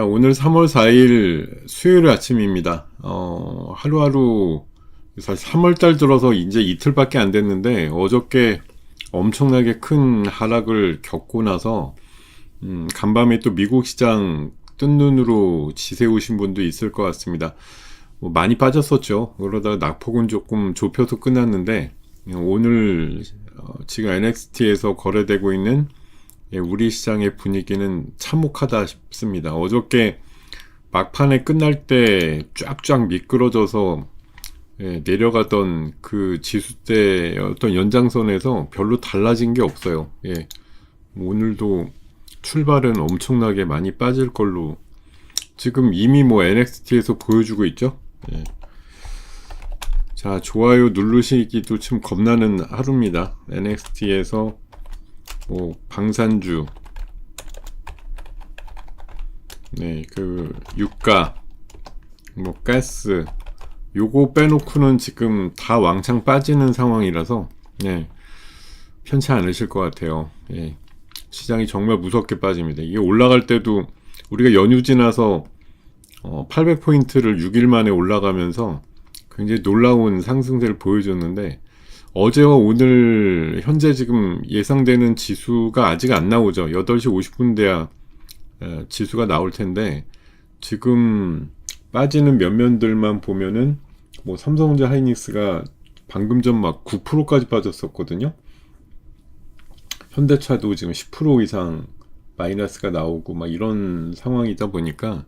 오늘 3월 4일 수요일 아침입니다. 하루하루, 사실 3월달 들어서 이제 이틀밖에 안 됐는데, 어저께 엄청나게 큰 하락을 겪고 나서, 간밤에 또 미국 시장 뜬 눈으로 지새우신 분도 있을 것 같습니다. 많이 빠졌었죠. 그러다가 낙폭은 조금 좁혀서 끝났는데, 오늘 지금 NXT에서 거래되고 있는 우리 시장의 분위기는 참혹하다 싶습니다. 어저께 막판에 끝날 때 쫙쫙 미끄러져서 내려가던 그 지수대 어떤 연장선에서 별로 달라진 게 없어요. 오늘도 출발은 엄청나게 많이 빠질 걸로 지금 이미 NXT에서 보여주고 있죠. 자, 좋아요 누르시기도 좀 겁나는 하루입니다. NXT에서 방산주, 유가, 가스, 요거 빼놓고는 지금 다 왕창 빠지는 상황이라서, 편치 않으실 것 같아요. 시장이 정말 무섭게 빠집니다. 이게 올라갈 때도 우리가 연휴 지나서 800포인트를 6일 만에 올라가면서 굉장히 놀라운 상승세를 보여줬는데, 어제와 오늘 현재 지금 예상되는 지수가 아직 안 나오죠. 8시 50분 돼야 지수가 나올 텐데, 지금 빠지는 면면들만 보면은 삼성전자 하이닉스가 방금 전 막 9%까지 빠졌었거든요. 현대차도 지금 10% 이상 마이너스가 나오고 막 이런 상황이다 보니까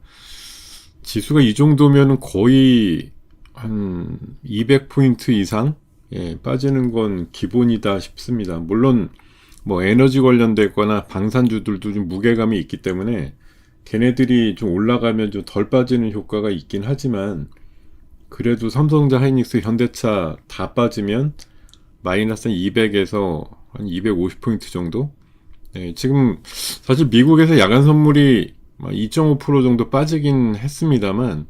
지수가 이 정도면은 거의 한 200포인트 이상 빠지는 건 기본이다 싶습니다. 물론 에너지 관련되거나 방산주들도 좀 무게감이 있기 때문에 걔네들이 좀 올라가면 좀 덜 빠지는 효과가 있긴 하지만, 그래도 삼성전자, 하이닉스, 현대차 다 빠지면 마이너스 200에서 한 250포인트 정도? 지금 사실 미국에서 야간 선물이 2.5% 정도 빠지긴 했습니다만,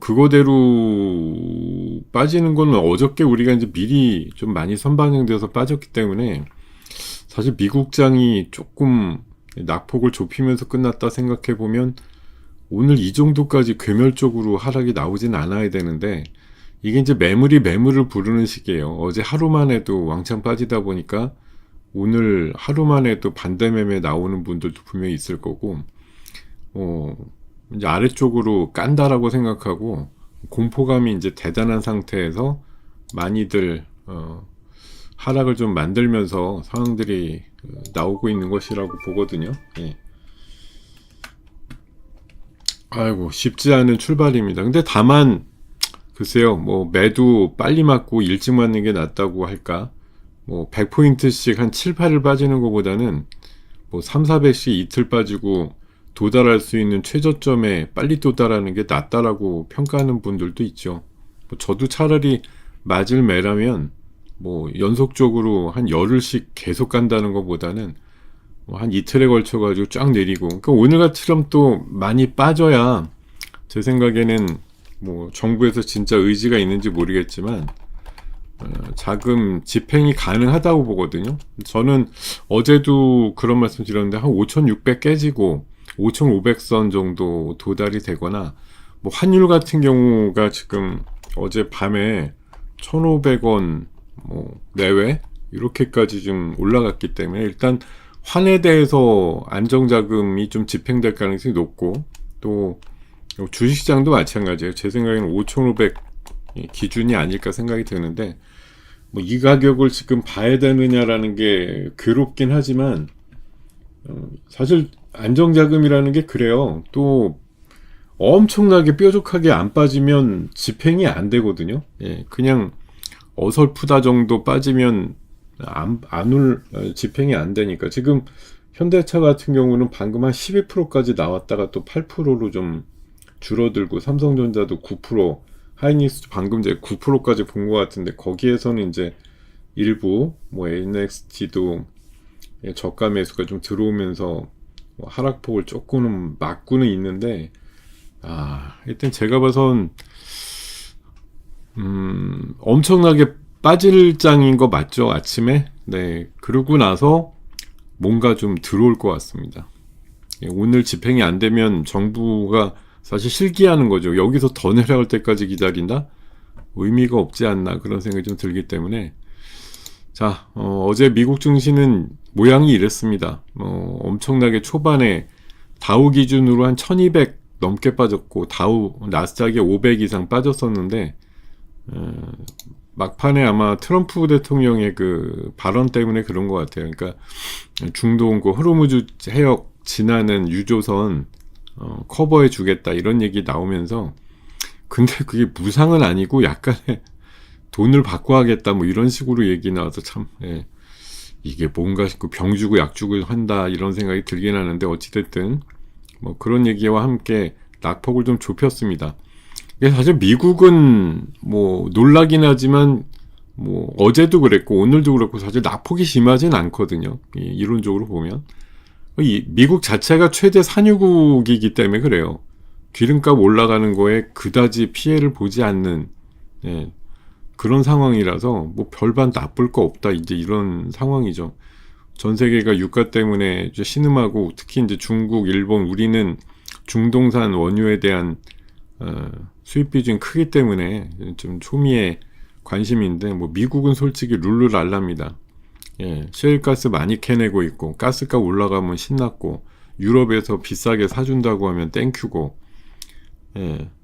그거대로 빠지는 거는 어저께 우리가 이제 미리 좀 많이 선반영돼서 빠졌기 때문에, 사실 미국장이 조금 낙폭을 좁히면서 끝났다 생각해 보면 오늘 이 정도까지 괴멸적으로 하락이 나오진 않아야 되는데, 이게 이제 매물이 매물을 부르는 시기예요. 어제 하루만 해도 왕창 빠지다 보니까 오늘 하루만 해도 반대 매매 나오는 분들도 분명히 있을 거고, 이제 아래쪽으로 깐다라고 생각하고 공포감이 이제 대단한 상태에서 많이들 하락을 좀 만들면서 상황들이 나오고 있는 것이라고 보거든요. 아이고, 쉽지 않은 출발입니다. 근데 다만 글쎄요, 매도 빨리 맞고 일찍 맞는 게 낫다고 할까? 100포인트씩 한 7, 8을 빠지는 것보다는 3, 400씩 이틀 빠지고 도달할 수 있는 최저점에 빨리 도달하는 게 낫다라고 평가하는 분들도 있죠. 저도 차라리 맞을 매라면 연속적으로 한 열흘씩 계속 간다는 것보다는 한 이틀에 걸쳐가지고 쫙 내리고, 그러니까 오늘 같이럼 또 많이 빠져야 제 생각에는 정부에서 진짜 의지가 있는지 모르겠지만 자금 집행이 가능하다고 보거든요. 저는 어제도 그런 말씀 드렸는데, 한 5,600 깨지고 5,500선 정도 도달이 되거나, 환율 같은 경우가 지금 어제 밤에 1,500원 내외 이렇게까지 좀 올라갔기 때문에, 일단 환에 대해서 안정자금이 좀 집행될 가능성이 높고, 또 주식시장도 마찬가지예요. 제 생각에는 5,500 기준이 아닐까 생각이 드는데, 이 가격을 지금 봐야 되느냐라는 게 괴롭긴 하지만, 사실 안정자금이라는 게 그래요. 또 엄청나게 뾰족하게 안 빠지면 집행이 안 되거든요. 그냥 어설프다 정도 빠지면 집행이 안 되니까. 지금 현대차 같은 경우는 방금 한 12%까지 나왔다가 또 8%로 좀 줄어들고, 삼성전자도 9%, 하이닉스도 방금 이제 9%까지 본 것 같은데, 거기에서는 이제 일부 NXT도 저가 매수가 좀 들어오면서 하락폭을 조금은 막고는 있는데, 일단 제가 봐선 엄청나게 빠질 장인 거 맞죠? 아침에? 그러고 나서 뭔가 좀 들어올 것 같습니다. 오늘 집행이 안 되면 정부가 사실 실기하는 거죠. 여기서 더 내려갈 때까지 기다린다? 의미가 없지 않나 그런 생각이 좀 들기 때문에 자, 어제 미국 증시는 모양이 이랬습니다. 엄청나게 초반에 다우 기준으로 한 1200 넘게 빠졌고 나스닥이 500 이상 빠졌었는데 막판에 아마 트럼프 대통령의 그 발언 때문에 그런 것 같아요. 그러니까 중동 그 호르무즈 해역 지나는 유조선 커버해 주겠다 이런 얘기 나오면서 근데 그게 무상은 아니고 약간의 돈을 받고 하겠다 뭐 이런 식으로 얘기 나와서 참 이게 뭔가 싶고 병 주고 약 주고 한다 이런 생각이 들긴 하는데 어찌됐든 뭐 그런 얘기와 함께 낙폭을 좀 좁혔습니다. 사실 미국은 뭐 놀라긴 하지만 뭐 어제도 그랬고 오늘도 그렇고 사실 낙폭이 심하진 않거든요. 이론적으로 보면 미국 자체가 최대 산유국이기 때문에 그래요. 기름값 올라가는 거에 그다지 피해를 보지 않는 그런 상황이라서 뭐 별반 나쁠 거 없다 이제 이런 상황이죠. 전 세계가 유가 때문에 이제 신음하고 특히 이제 중국, 일본, 우리는 중동산 원유에 대한 수입 비중이 크기 때문에 좀 초미의 관심인데 뭐 미국은 솔직히 룰루랄라입니다. 셰일가스 많이 캐내고 있고 가스값 올라가면 신났고 유럽에서 비싸게 사준다고 하면 땡큐고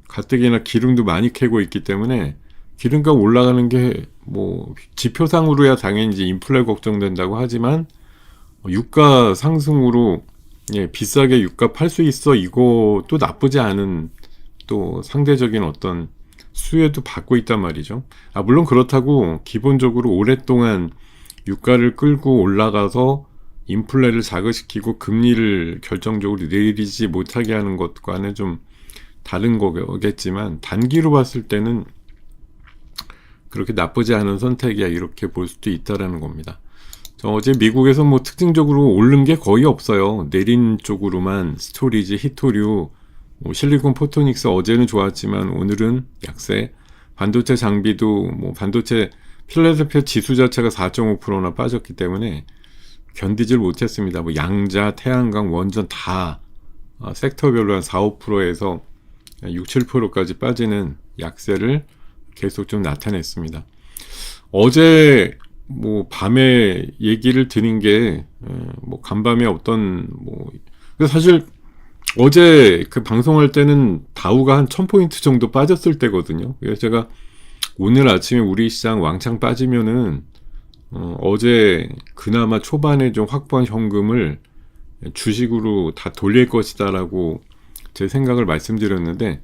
가뜩이나 기름도 많이 캐고 있기 때문에 기름값 올라가는 게 뭐 지표상으로야 당연히 이제 인플레 걱정된다고 하지만 유가 상승으로 비싸게 유가 팔 수 있어 이거 또 나쁘지 않은 또 상대적인 어떤 수혜도 받고 있단 말이죠. 물론 그렇다고 기본적으로 오랫동안 유가를 끌고 올라가서 인플레를 자극시키고 금리를 결정적으로 내리지 못하게 하는 것과는 좀 다른 거겠지만 단기로 봤을 때는 그렇게 나쁘지 않은 선택이야 이렇게 볼 수도 있다라는 겁니다. 어제 미국에서 뭐 특징적으로 오른 게 거의 없어요. 내린 쪽으로만 스토리지, 히토류, 실리콘 포토닉스 어제는 좋았지만 오늘은 약세. 반도체 장비도 뭐 반도체 필라델피아 지수 자체가 4.5%나 빠졌기 때문에 견디질 못했습니다. 뭐 양자, 태양광, 원전 다 섹터별로 한 4, 5%에서 6, 7%까지 빠지는 약세를 계속 좀 나타냈습니다. 어제 뭐 밤에 얘기를 드린 게 뭐 간밤에 어떤 뭐 사실 어제 그 방송할 때는 다우가 한 1000포인트 정도 빠졌을 때거든요. 그래서 제가 오늘 아침에 우리 시장 왕창 빠지면은 어제 그나마 초반에 좀 확보한 현금을 주식으로 다 돌릴 것이다라고 제 생각을 말씀드렸는데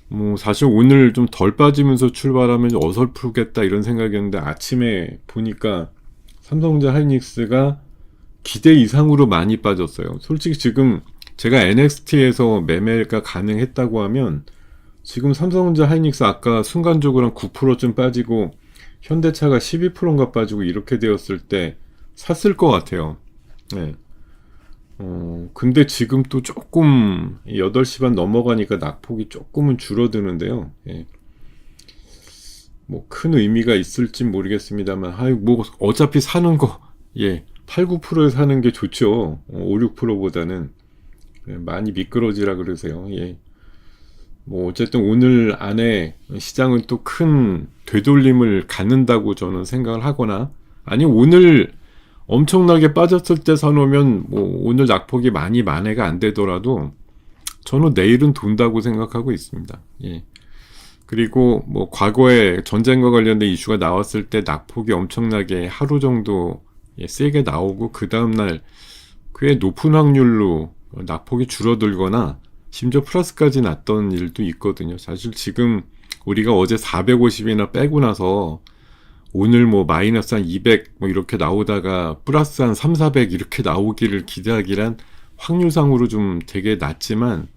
뭐 사실 오늘 좀 덜 빠지면서 출발하면 어설프겠다 이런 생각이었는데 아침에 보니까 삼성전자 하이닉스가 기대 이상으로 많이 빠졌어요. 솔직히 지금 제가 NXT에서 매매가 가능했다고 하면 지금 삼성전자 하이닉스 아까 순간적으로 한 9%쯤 빠지고 현대차가 12%인가 빠지고 이렇게 되었을 때 샀을 것 같아요. 근데 지금 또 조금 8시 반 넘어가니까 낙폭이 조금은 줄어드는데요. 뭐 큰 의미가 있을진 모르겠습니다만, 뭐 어차피 사는 거, 8, 9%에 사는 게 좋죠. 5, 6%보다는 많이 미끄러지라 그러세요. 뭐 어쨌든 오늘 안에 시장은 또 큰 되돌림을 갖는다고 저는 생각을 하거나, 아니 오늘 엄청나게 빠졌을 때 사놓으면 뭐 오늘 낙폭이 많이 만회가 안 되더라도 저는 내일은 돈다고 생각하고 있습니다. 그리고 뭐 과거에 전쟁과 관련된 이슈가 나왔을 때 낙폭이 엄청나게 하루 정도 세게 나오고 그 다음날 꽤 높은 확률로 낙폭이 줄어들거나 심지어 플러스까지 났던 일도 있거든요. 사실 지금 우리가 어제 450이나 빼고 나서 오늘 뭐 마이너스 한 200 뭐 이렇게 나오다가 플러스 한 3, 400 이렇게 나오기를 기대하기란 확률상으로 좀 되게 낮지만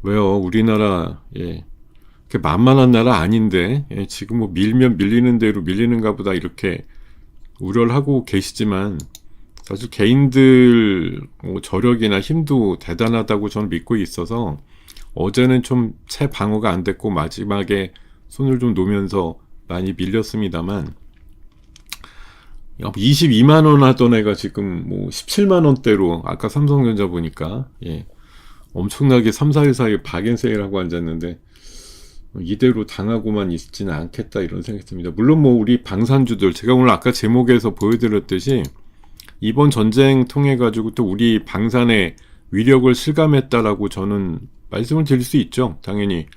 왜요? 우리나라 그렇게 만만한 나라 아닌데 지금 뭐 밀면 밀리는 대로 밀리는가 보다 이렇게 우려를 하고 계시지만 사실 개인들 뭐 저력이나 힘도 대단하다고 저는 믿고 있어서 어제는 좀 채 방어가 안 됐고 마지막에 손을 좀 놓으면서 많이 밀렸습니다만 22만 원 하던 애가 지금 뭐 17만 원대로 아까 삼성전자 보니까 엄청나게 3, 4일 사이에 박앤세일하고 앉았는데 이대로 당하고만 있지는 않겠다 이런 생각이 듭니다. 물론 뭐 우리 방산주들 제가 오늘 아까 제목에서 보여드렸듯이 이번 전쟁 통해 가지고 또 우리 방산의 위력을 실감했다라고 저는 말씀을 드릴 수 있죠. 당연히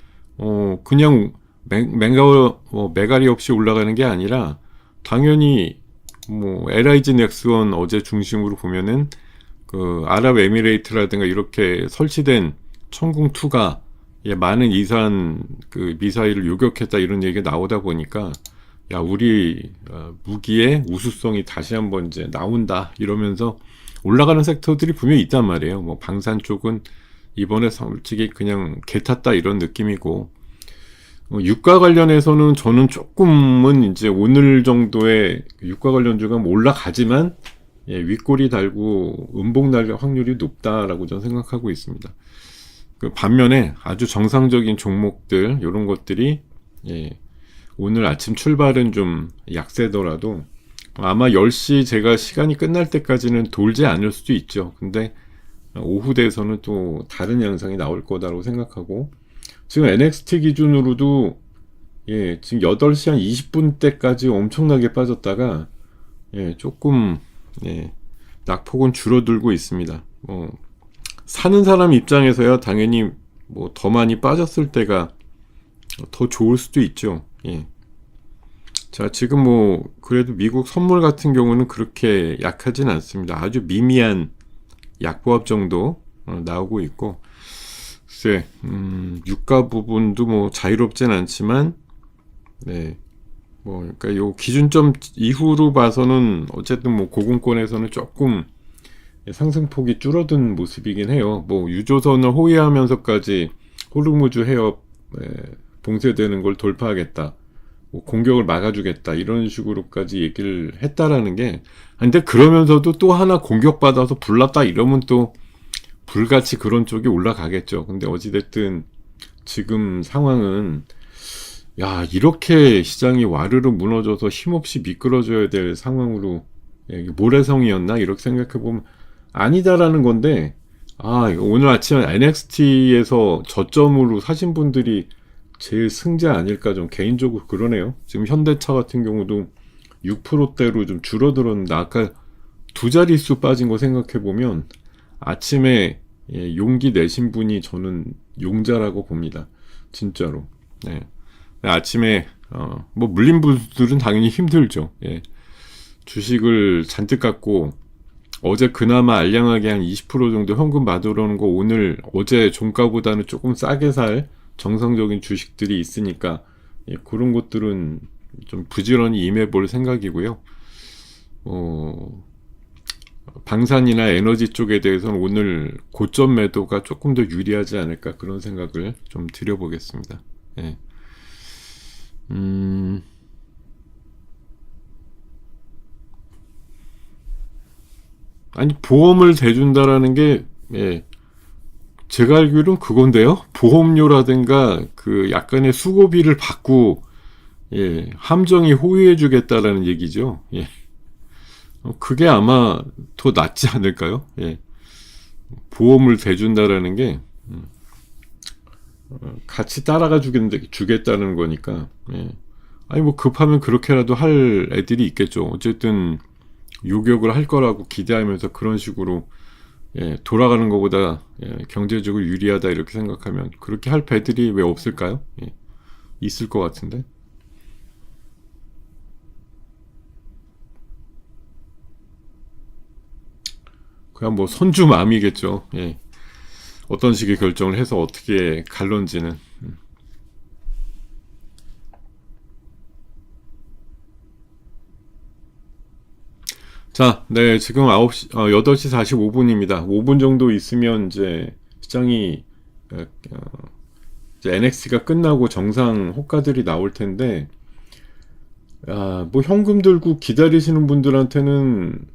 그냥 메가리 없이 올라가는 게 아니라 당연히 뭐 LIG 넥스원 어제 중심으로 보면은 그 아랍에미레이트라든가 이렇게 설치된 천궁2가 많은 이산 그 미사일을 요격했다 이런 얘기가 나오다 보니까 야 우리 무기의 우수성이 다시 한번 이제 나온다 이러면서 올라가는 섹터들이 분명히 있단 말이에요. 뭐 방산 쪽은 이번에 솔직히 그냥 개 탔다 이런 느낌이고 유가 관련해서는 저는 조금은 이제 오늘 정도의 유가 관련주가 뭐 올라가지만 윗꼬리 달고 음봉 날 확률이 높다라고 저는 생각하고 있습니다. 그 반면에 아주 정상적인 종목들 이런 것들이 오늘 아침 출발은 좀 약세더라도 아마 10시 제가 시간이 끝날 때까지는 돌지 않을 수도 있죠. 근데 오후 돼서는 또 다른 양상이 나올 거다라고 생각하고 지금 NXT 기준으로도 지금 8시 한 20분 때까지 엄청나게 빠졌다가 조금 낙폭은 줄어들고 있습니다. 사는 사람 입장에서야 당연히 뭐 더 많이 빠졌을 때가 더 좋을 수도 있죠. 자, 지금 뭐 그래도 미국 선물 같은 경우는 그렇게 약하진 않습니다. 아주 미미한 약보합 정도 나오고 있고, 글쎄, 유가 부분도 뭐 자유롭진 않지만, 뭐 그러니까 요 기준점 이후로 봐서는 어쨌든 뭐 고공권에서는 조금 상승폭이 줄어든 모습이긴 해요. 뭐 유조선을 호위하면서까지 호르무즈 해협 봉쇄되는 걸 돌파하겠다, 뭐 공격을 막아주겠다 이런 식으로까지 얘기를 했다라는 게, 근데 그러면서도 또 하나 공격받아서 불났다 이러면 또 불같이 그런 쪽이 올라가겠죠. 근데 어찌됐든 지금 상황은 이렇게 시장이 와르르 무너져서 힘없이 미끄러져야 될 상황으로 모래성이었나 이렇게 생각해보면 아니다라는 건데, 오늘 아침에 NXT에서 저점으로 사신 분들이 제일 승자 아닐까 좀 개인적으로 그러네요. 지금 현대차 같은 경우도 6%대로 좀 줄어들었는데 아까 두 자릿수 빠진 거 생각해보면 아침에 용기 내신 분이 저는 용자라고 봅니다. 진짜로. 아침에 뭐 물린 분들은 당연히 힘들죠. 주식을 잔뜩 갖고 어제 그나마 알량하게 한 20% 정도 현금 받으러 오는 거 오늘 어제 종가보다는 조금 싸게 살 정상적인 주식들이 있으니까 그런 것들은 좀 부지런히 임해볼 생각이고요. 방산이나 에너지 쪽에 대해서는 오늘 고점 매도가 조금 더 유리하지 않을까 그런 생각을 좀 드려보겠습니다. 아니 보험을 대준다라는 게 제가 알기로는 그건데요. 보험료라든가 그 약간의 수고비를 받고 함정이 호의해주겠다라는 얘기죠. 그게 아마 더 낫지 않을까요? 보험을 대준다라는 게 같이 따라가 주겠다는 거니까. 아니 뭐 급하면 그렇게라도 할 애들이 있겠죠. 어쨌든 요격을 할 거라고 기대하면서 그런 식으로 돌아가는 것보다 경제적으로 유리하다 이렇게 생각하면 그렇게 할 배들이 왜 없을까요? 있을 것 같은데. 그냥 뭐 선주마음이겠죠. 어떤 식의 결정을 해서 어떻게 갈런지는. 자, 지금 8시 45분입니다. 5분 정도 있으면 이제 시장이 이제 NXT가 끝나고 정상 호가들이 나올 텐데, 뭐 현금 들고 기다리시는 분들한테는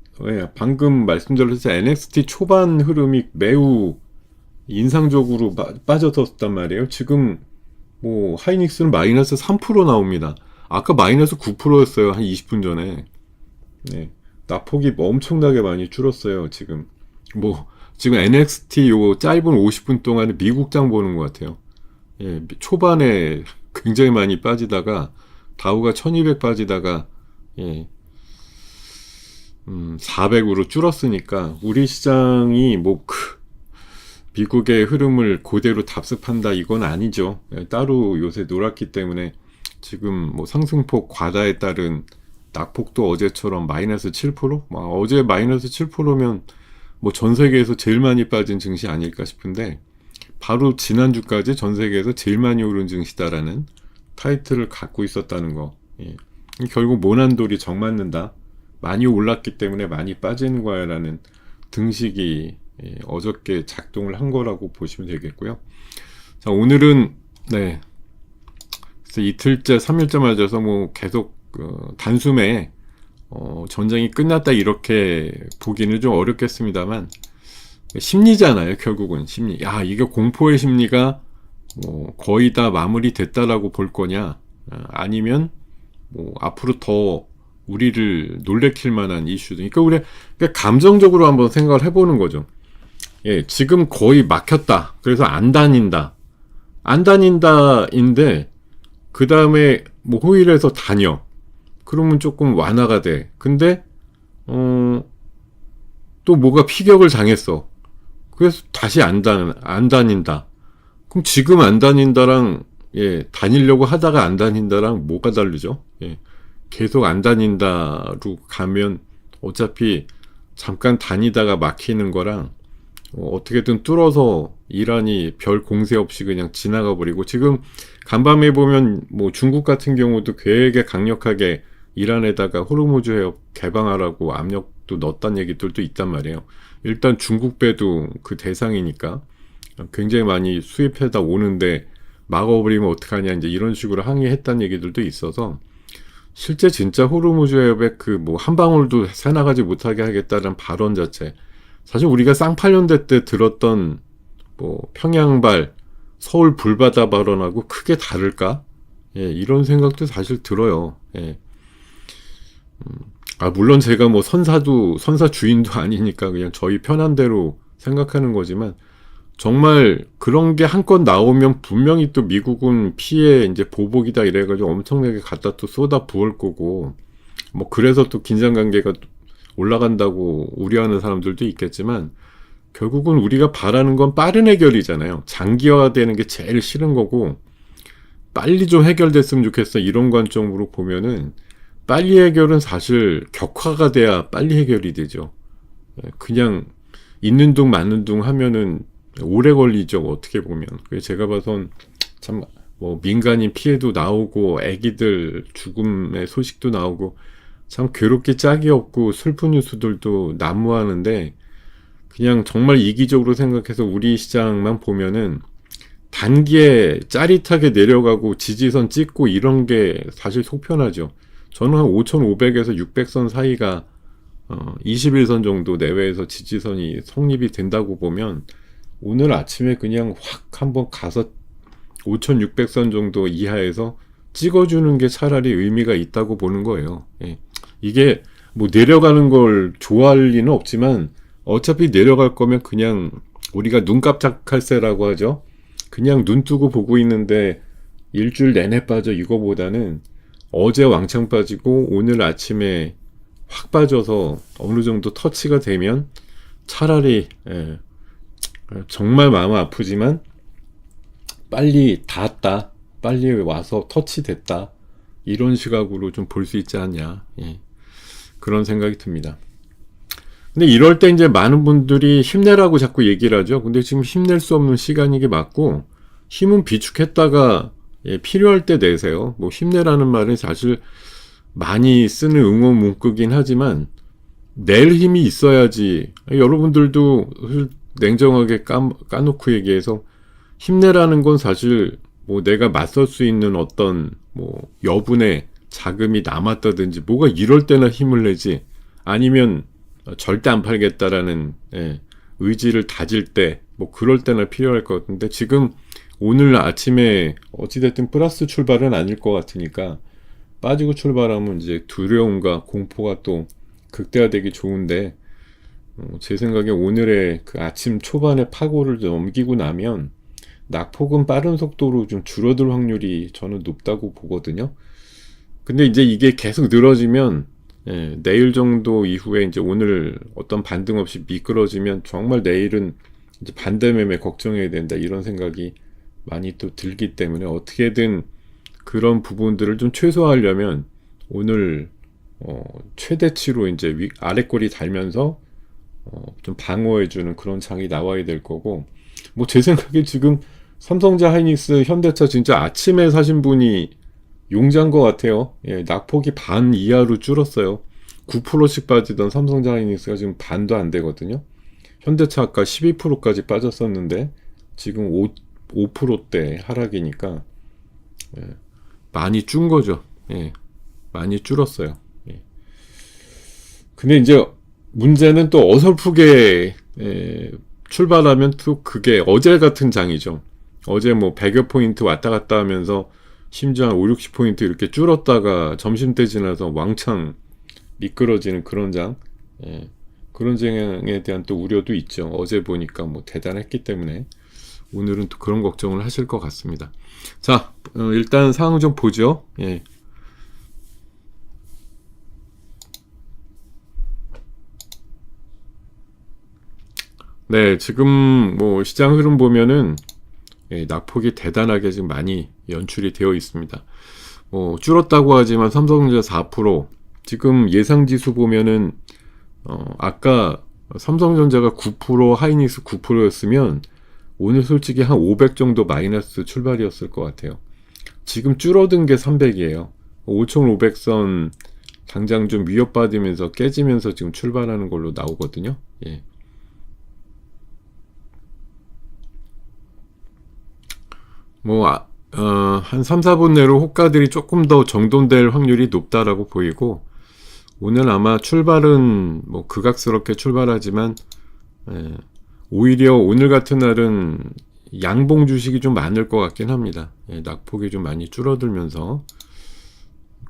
방금 말씀드렸듯이 NXT 초반 흐름이 매우 인상적으로 빠졌었단 말이에요. 지금 뭐 하이닉스는 마이너스 3% 나옵니다. 아까 마이너스 9%였어요. 한 20분 전에. 낙폭이 엄청나게 많이 줄었어요. 지금 NXT 요 짧은 50분 동안에 미국장 보는 것 같아요. 예, 초반에 굉장히 많이 빠지다가 다우가 1200 빠지다가 예, 400으로 줄었으니까 우리 시장이 미국의 흐름을 그대로 답습한다 이건 아니죠. 예, 따로 요새 놀았기 때문에 지금 상승폭 과다에 따른 낙폭도 어제처럼 마이너스 7%? 어제 마이너스 7%면 전 세계에서 제일 많이 빠진 증시 아닐까 싶은데 바로 지난주까지 전 세계에서 제일 많이 오른 증시다라는 타이틀을 갖고 있었다는 거. 예. 결국 모난돌이 정맞는다. 많이 올랐기 때문에 많이 빠지는 거야 라는 등식이 어저께 작동을 한 거라고 보시면 되겠고요. 자, 오늘은 네. 그래서 이틀째, 3일째 맞아서 계속 단숨에 전쟁이 끝났다 이렇게 보기는 좀 어렵겠습니다만 심리잖아요. 결국은 심리. 야, 이게 공포의 심리가 거의 다 마무리됐다라고 볼 거냐, 아니면 앞으로 더 우리를 놀래킬 만한 이슈들. 그러니까 감정적으로 한번 생각을 해보는 거죠. 예, 지금 거의 막혔다. 그래서 안 다닌다. 안 다닌다인데 그 다음에 호일에서 다녀. 그러면 조금 완화가 돼. 근데 또 뭐가 피격을 당했어. 그래서 다시 안 다닌다. 그럼 지금 안 다닌다랑 다니려고 하다가 안 다닌다랑 뭐가 다르죠? 예, 계속 안 다닌다로 가면 어차피 잠깐 다니다가 막히는 거랑 어떻게든 뚫어서 이란이 별 공세 없이 그냥 지나가 버리고, 지금 간밤에 보면 중국 같은 경우도 되게 강력하게 이란에다가 호르무즈 해협 개방하라고 압력도 넣었다는 얘기들도 있단 말이에요. 일단 중국 배도 그 대상이니까 굉장히 많이 수입해다 오는데 막아버리면 어떡하냐, 이제 이런 식으로 항의했다는 얘기들도 있어서 실제 진짜 호르무즈 해협에 한 방울도 새나가지 못하게 하겠다는 발언 자체, 사실 우리가 쌍팔년대 때 들었던 평양발, 서울 불바다 발언하고 크게 다를까? 예, 이런 생각도 사실 들어요. 예. 물론 제가 선사 주인도 아니니까 그냥 저희 편한 대로 생각하는 거지만, 정말 그런 게 한건 나오면 분명히 또 미국은 피해 이제 보복이다 이래가지고 엄청나게 갖다 또 쏟아 부을 거고, 그래서 또 긴장 관계가 올라간다고 우려하는 사람들도 있겠지만, 결국은 우리가 바라는 건 빠른 해결이잖아요. 장기화되는 게 제일 싫은 거고, 빨리 좀 해결됐으면 좋겠어 이런 관점으로 보면은 빨리 해결은 사실 격화가 돼야 빨리 해결이 되죠. 그냥 있는 둥 마는 둥 하면은 오래 걸리죠, 어떻게 보면. 제가 봐선 참 민간인 피해도 나오고 애기들 죽음의 소식도 나오고 참 괴롭게 짝이 없고 슬픈 뉴스들도 난무하는데, 그냥 정말 이기적으로 생각해서 우리 시장만 보면은 단기에 짜릿하게 내려가고 지지선 찍고 이런 게 사실 속편하죠. 저는 한 5,500에서 600선 사이가 21선 정도 내외에서 지지선이 성립이 된다고 보면, 오늘 아침에 그냥 확 한번 가서 5,600선 정도 이하에서 찍어주는 게 차라리 의미가 있다고 보는 거예요. 예. 이게 내려가는 걸 좋아할 리는 없지만 어차피 내려갈 거면 그냥 우리가 눈 깜짝할새라고 하죠. 그냥 눈 뜨고 보고 있는데 일주일 내내 빠져 이거보다는 어제 왕창 빠지고 오늘 아침에 확 빠져서 어느 정도 터치가 되면 차라리 정말 마음 아프지만 빨리 닿았다, 빨리 와서 터치됐다, 이런 시각으로 좀 볼 수 있지 않냐, 그런 생각이 듭니다. 근데 이럴 때 이제 많은 분들이 힘내라고 자꾸 얘기를 하죠. 근데 지금 힘낼 수 없는 시간이 게 맞고, 힘은 비축했다가 필요할 때 내세요. 힘내라는 말은 사실 많이 쓰는 응원 문구긴 하지만 낼 힘이 있어야지. 여러분들도 냉정하게 까놓고 얘기해서 힘내라는 건 사실 내가 맞설 수 있는 어떤 여분의 자금이 남았다든지 뭐가 이럴 때나 힘을 내지, 아니면 절대 안 팔겠다라는 의지를 다질 때 그럴 때나 필요할 것 같은데, 지금 오늘 아침에 어찌됐든 플러스 출발은 아닐 것 같으니까 빠지고 출발하면 이제 두려움과 공포가 또 극대화되기 좋은데 제 생각에 오늘의 그 아침 초반에 파고를 넘기고 나면 낙폭은 빠른 속도로 좀 줄어들 확률이 저는 높다고 보거든요. 근데 이제 이게 계속 늘어지면 내일 정도 이후에 이제 오늘 어떤 반등 없이 미끄러지면 정말 내일은 이제 반대 매매 걱정해야 된다 이런 생각이 많이 또 들기 때문에 어떻게든 그런 부분들을 좀 최소화하려면 오늘 최대치로 이제 아래 꼬리 달면서 좀 방어해주는 그런 장이 나와야 될 거고 뭐 제 생각에 지금 삼성자 하이닉스 현대차 진짜 아침에 사신 분이 용자인 것 같아요. 예, 낙폭이 반 이하로 줄었어요. 9%씩 빠지던 삼성자 하이닉스가 지금 반도 안 되거든요. 현대차 아까 12%까지 빠졌었는데 지금 5%대 하락이니까 많이 준 거죠. 예, 많이 줄었어요. 예. 근데 이제 문제는 또 어설프게 출발하면 또 그게 어제 같은 장이죠. 어제 뭐 100여 포인트 왔다 갔다 하면서 심지어 한 5, 60포인트 이렇게 줄었다가 점심때 지나서 왕창 미끄러지는 그런 장. 그런 장에 대한 또 우려도 있죠. 어제 보니까 뭐 대단했기 때문에 오늘은 또 그런 걱정을 하실 것 같습니다. 자, 일단 상황 좀 보죠. 예. 네, 지금 뭐 시장 흐름 보면은 낙폭이 대단하게 지금 많이 연출이 되어 있습니다. 줄었다고 하지만 삼성전자 4%, 지금 예상 지수 보면은 아까 삼성전자가 9%, 하이닉스 9%였으면 오늘 솔직히 한 500 정도 마이너스 출발이었을 것 같아요. 지금 줄어든 게 300이에요. 5500선 당장 좀 위협받으면서 깨지면서 지금 출발하는 걸로 나오거든요. 예. 한 3, 4분 내로 호가들이 조금 더 정돈될 확률이 높다라고 보이고, 오늘 아마 출발은 뭐 극악스럽게 출발하지만, 오히려 오늘 같은 날은 양봉 주식이 좀 많을 것 같긴 합니다. 낙폭이 좀 많이 줄어들면서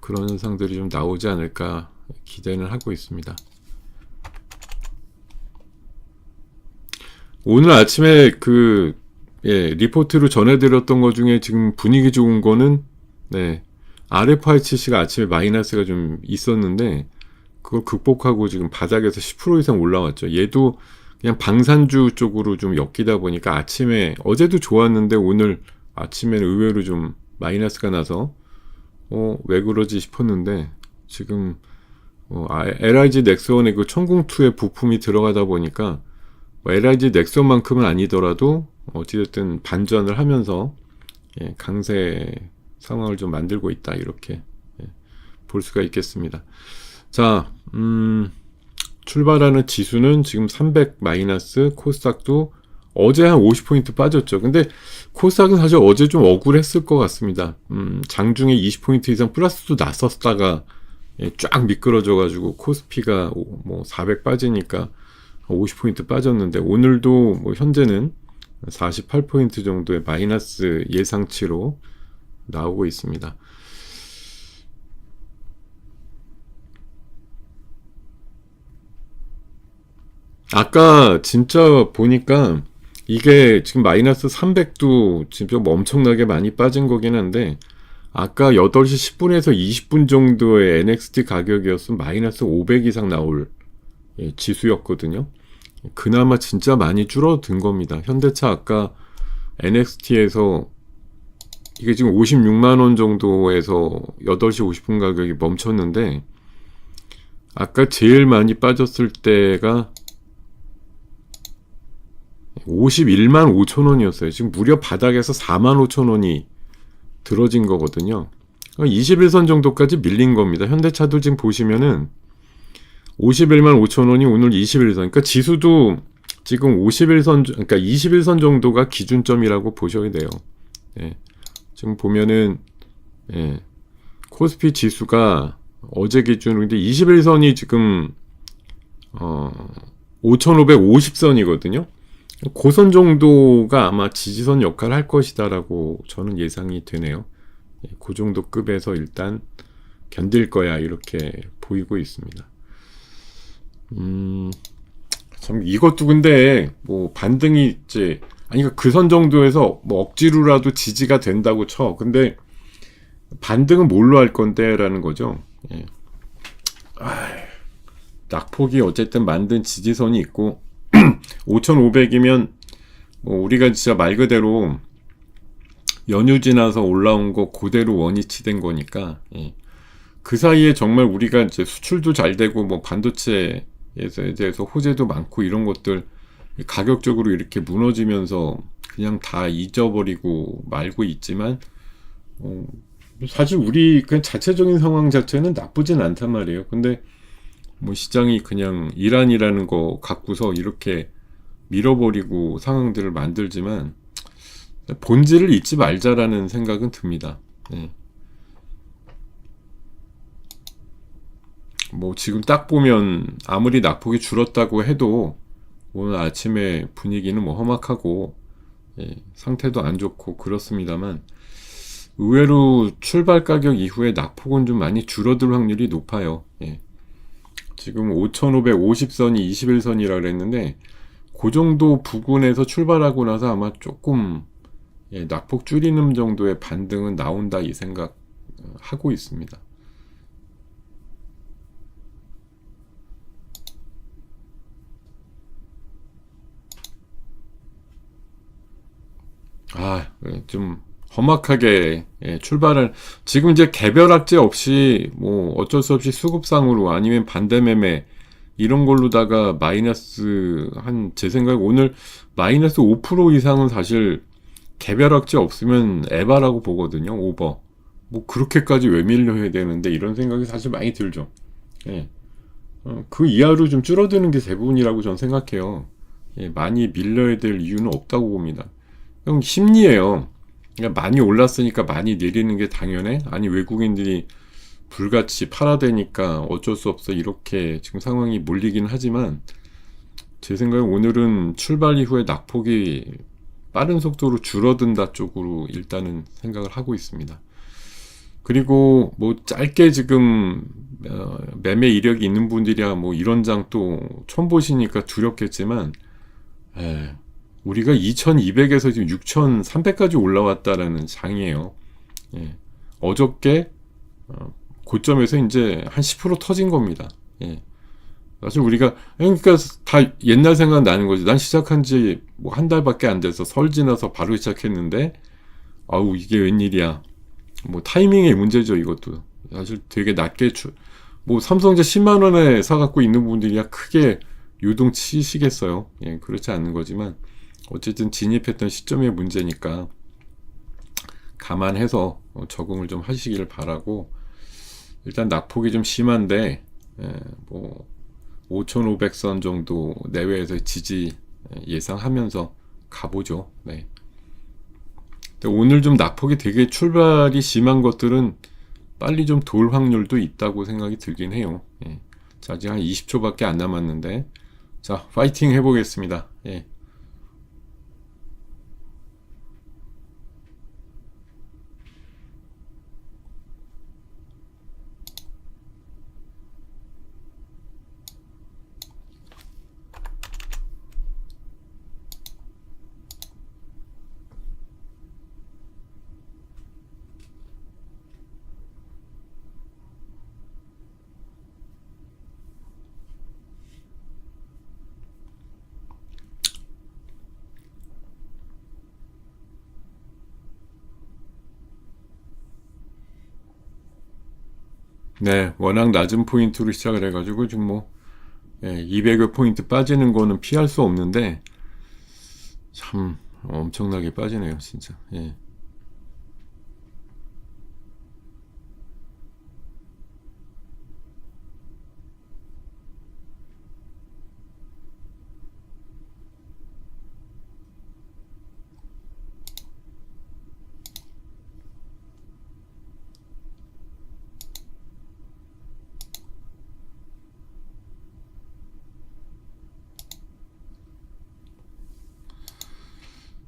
그런 현상들이 좀 나오지 않을까 기대는 하고 있습니다. 오늘 아침에 리포트로 전해드렸던 것 중에 지금 분위기 좋은 거는, RFICC가 아침에 마이너스가 좀 있었는데, 그걸 극복하고 지금 바닥에서 10% 이상 올라왔죠. 얘도 그냥 방산주 쪽으로 좀 엮이다 보니까 어제도 좋았는데 오늘 아침에는 의외로 좀 마이너스가 나서, 왜 그러지 싶었는데, 지금, LIG 넥슨의 그 천궁2의 부품이 들어가다 보니까, LIG 넥슨만큼은 아니더라도, 어찌됐든 반전을 하면서 강세 상황을 좀 만들고 있다 이렇게 볼 수가 있겠습니다. 자, 출발하는 지수는 지금 300 마이너스, 코스닥도 어제 한 50포인트 빠졌죠. 근데 코스닥은 사실 어제 좀 억울했을 것 같습니다. 장중에 20포인트 이상 플러스도 났었다가 쫙 미끄러져가지고 코스피가 뭐 400 빠지니까 50포인트 빠졌는데 오늘도 뭐 현재는 48포인트 정도의 마이너스 예상치로 나오고 있습니다. 아까 진짜 보니까 이게 지금 마이너스 300도 지금 엄청나게 많이 빠진 거긴 한데, 아까 8시 10분에서 20분 정도의 NXT 가격이었으면 마이너스 500 이상 나올 지수였거든요. 그나마 진짜 많이 줄어든 겁니다. 현대차 아까 NXT에서 이게 지금 56만원 정도에서 8시 50분 가격이 멈췄는데, 아까 제일 많이 빠졌을 때가 51만 5천원이었어요. 지금 무려 바닥에서 4만 5천원이 들어진 거거든요. 21선 정도까지 밀린 겁니다. 현대차도 지금 보시면은 51만 5천원이 오늘 21선. 그러니까 지수도 지금 51선, 그러니까 21선 정도가 기준점이라고 보셔야 돼요. 지금 보면은, 코스피 지수가 어제 기준으로 21선이 지금, 5,550선이거든요. 고선 정도가 아마 지지선 역할을 할 것이다라고 저는 예상이 되네요. 그 정도 급에서 일단 견딜 거야, 이렇게 보이고 있습니다. 음, 참 이것도 근데 뭐 반등이 이제 아니 그 선 정도에서 뭐 억지로라도 지지가 된다고 쳐. 근데 반등은 뭘로 할 건데라는 거죠. 예. 낙폭이 어쨌든 만든 지지선이 있고 5,500이면 뭐 우리가 진짜 말 그대로 연휴 지나서 올라온 거 그대로 원위치 된 거니까 예. 그 사이에 정말 우리가 이제 수출도 잘 되고 뭐 반도체에 대해서 호재도 많고 이런 것들 가격적으로 이렇게 무너지면서 그냥 다 잊어버리고 말고 있지만 어, 사실 우리 그냥 자체적인 상황 자체는 나쁘진 않단 말이에요. 근데 뭐 시장이 그냥 이란이라는 거 갖고서 이렇게 밀어버리고 상황들을 만들지만 본질을 잊지 말자라는 생각은 듭니다. 네. 뭐 지금 딱 보면 아무리 낙폭이 줄었다고 해도 오늘 아침에 분위기는 뭐 험악하고 예, 상태도 안 좋고 그렇습니다만 의외로 출발 가격 이후에 낙폭은 좀 많이 줄어들 확률이 높아요. 예. 지금 5,550선이 21선이라 그랬는데 그 정도 부근에서 출발하고 나서 아마 조금 예, 낙폭 줄이는 정도의 반등은 나온다 이 생각 하고 있습니다. 좀 험악하게 예, 출발을 지금 이제 개별 악재 없이 뭐 어쩔 수 없이 수급상으로 아니면 반대매매 이런 걸로다가 마이너스 한 제 생각에 오늘 마이너스 5% 이상은 사실 개별 악재 없으면 에바라고 보거든요. 오버. 뭐 그렇게까지 왜 밀려야 되는데 이런 생각이 사실 많이 들죠. 예. 그 이하로 좀 줄어드는 게 대부분이라고 저는 생각해요. 예, 많이 밀려야 될 이유는 없다고 봅니다. 형 심리예요. 그러니까 많이 올랐으니까 많이 내리는 게 당연해? 아니 외국인들이 불같이 팔아대니까 어쩔 수 없어 이렇게 지금 상황이 몰리긴 하지만 제 생각에 오늘은 출발 이후에 낙폭이 빠른 속도로 줄어든다 쪽으로 일단은 생각을 하고 있습니다. 그리고 뭐 짧게 지금 매매 이력이 있는 분들이야 뭐 이런 장 또 처음 보시니까 두렵겠지만 에, 우리가 2200에서 지금 6300까지 올라왔다라는 장이에요. 예. 어저께 고점에서 이제 한 10% 터진 겁니다. 예. 사실 우리가 그러니까 다 옛날 생각 나는 거지. 난 시작한 지 뭐 한 달밖에 안 돼서 설 지나서 바로 시작했는데 아우 이게 웬일이야. 뭐 타이밍의 문제죠 이것도. 사실 되게 낮게 뭐 삼성제 10만 원에 사갖고 있는 분들이야 크게 요동치시겠어요. 예, 그렇지 않는 거지만 어쨌든 진입했던 시점의 문제니까 감안해서 적응을 좀 하시기를 바라고 일단 낙폭이 좀 심한데 뭐 5,500선 정도 내외에서 지지 예상하면서 가보죠. 네. 근데 오늘 좀 낙폭이 되게 출발이 심한 것들은 빨리 좀 돌 확률도 있다고 생각이 들긴 해요. 예. 자, 아직 한 20초밖에 안 남았는데 자, 파이팅 해보겠습니다. 예. 네, 워낙 낮은 포인트로 시작을 해가지고 지금 뭐 200여 포인트 빠지는 거는 피할 수 없는데 참 엄청나게 빠지네요, 진짜. 예.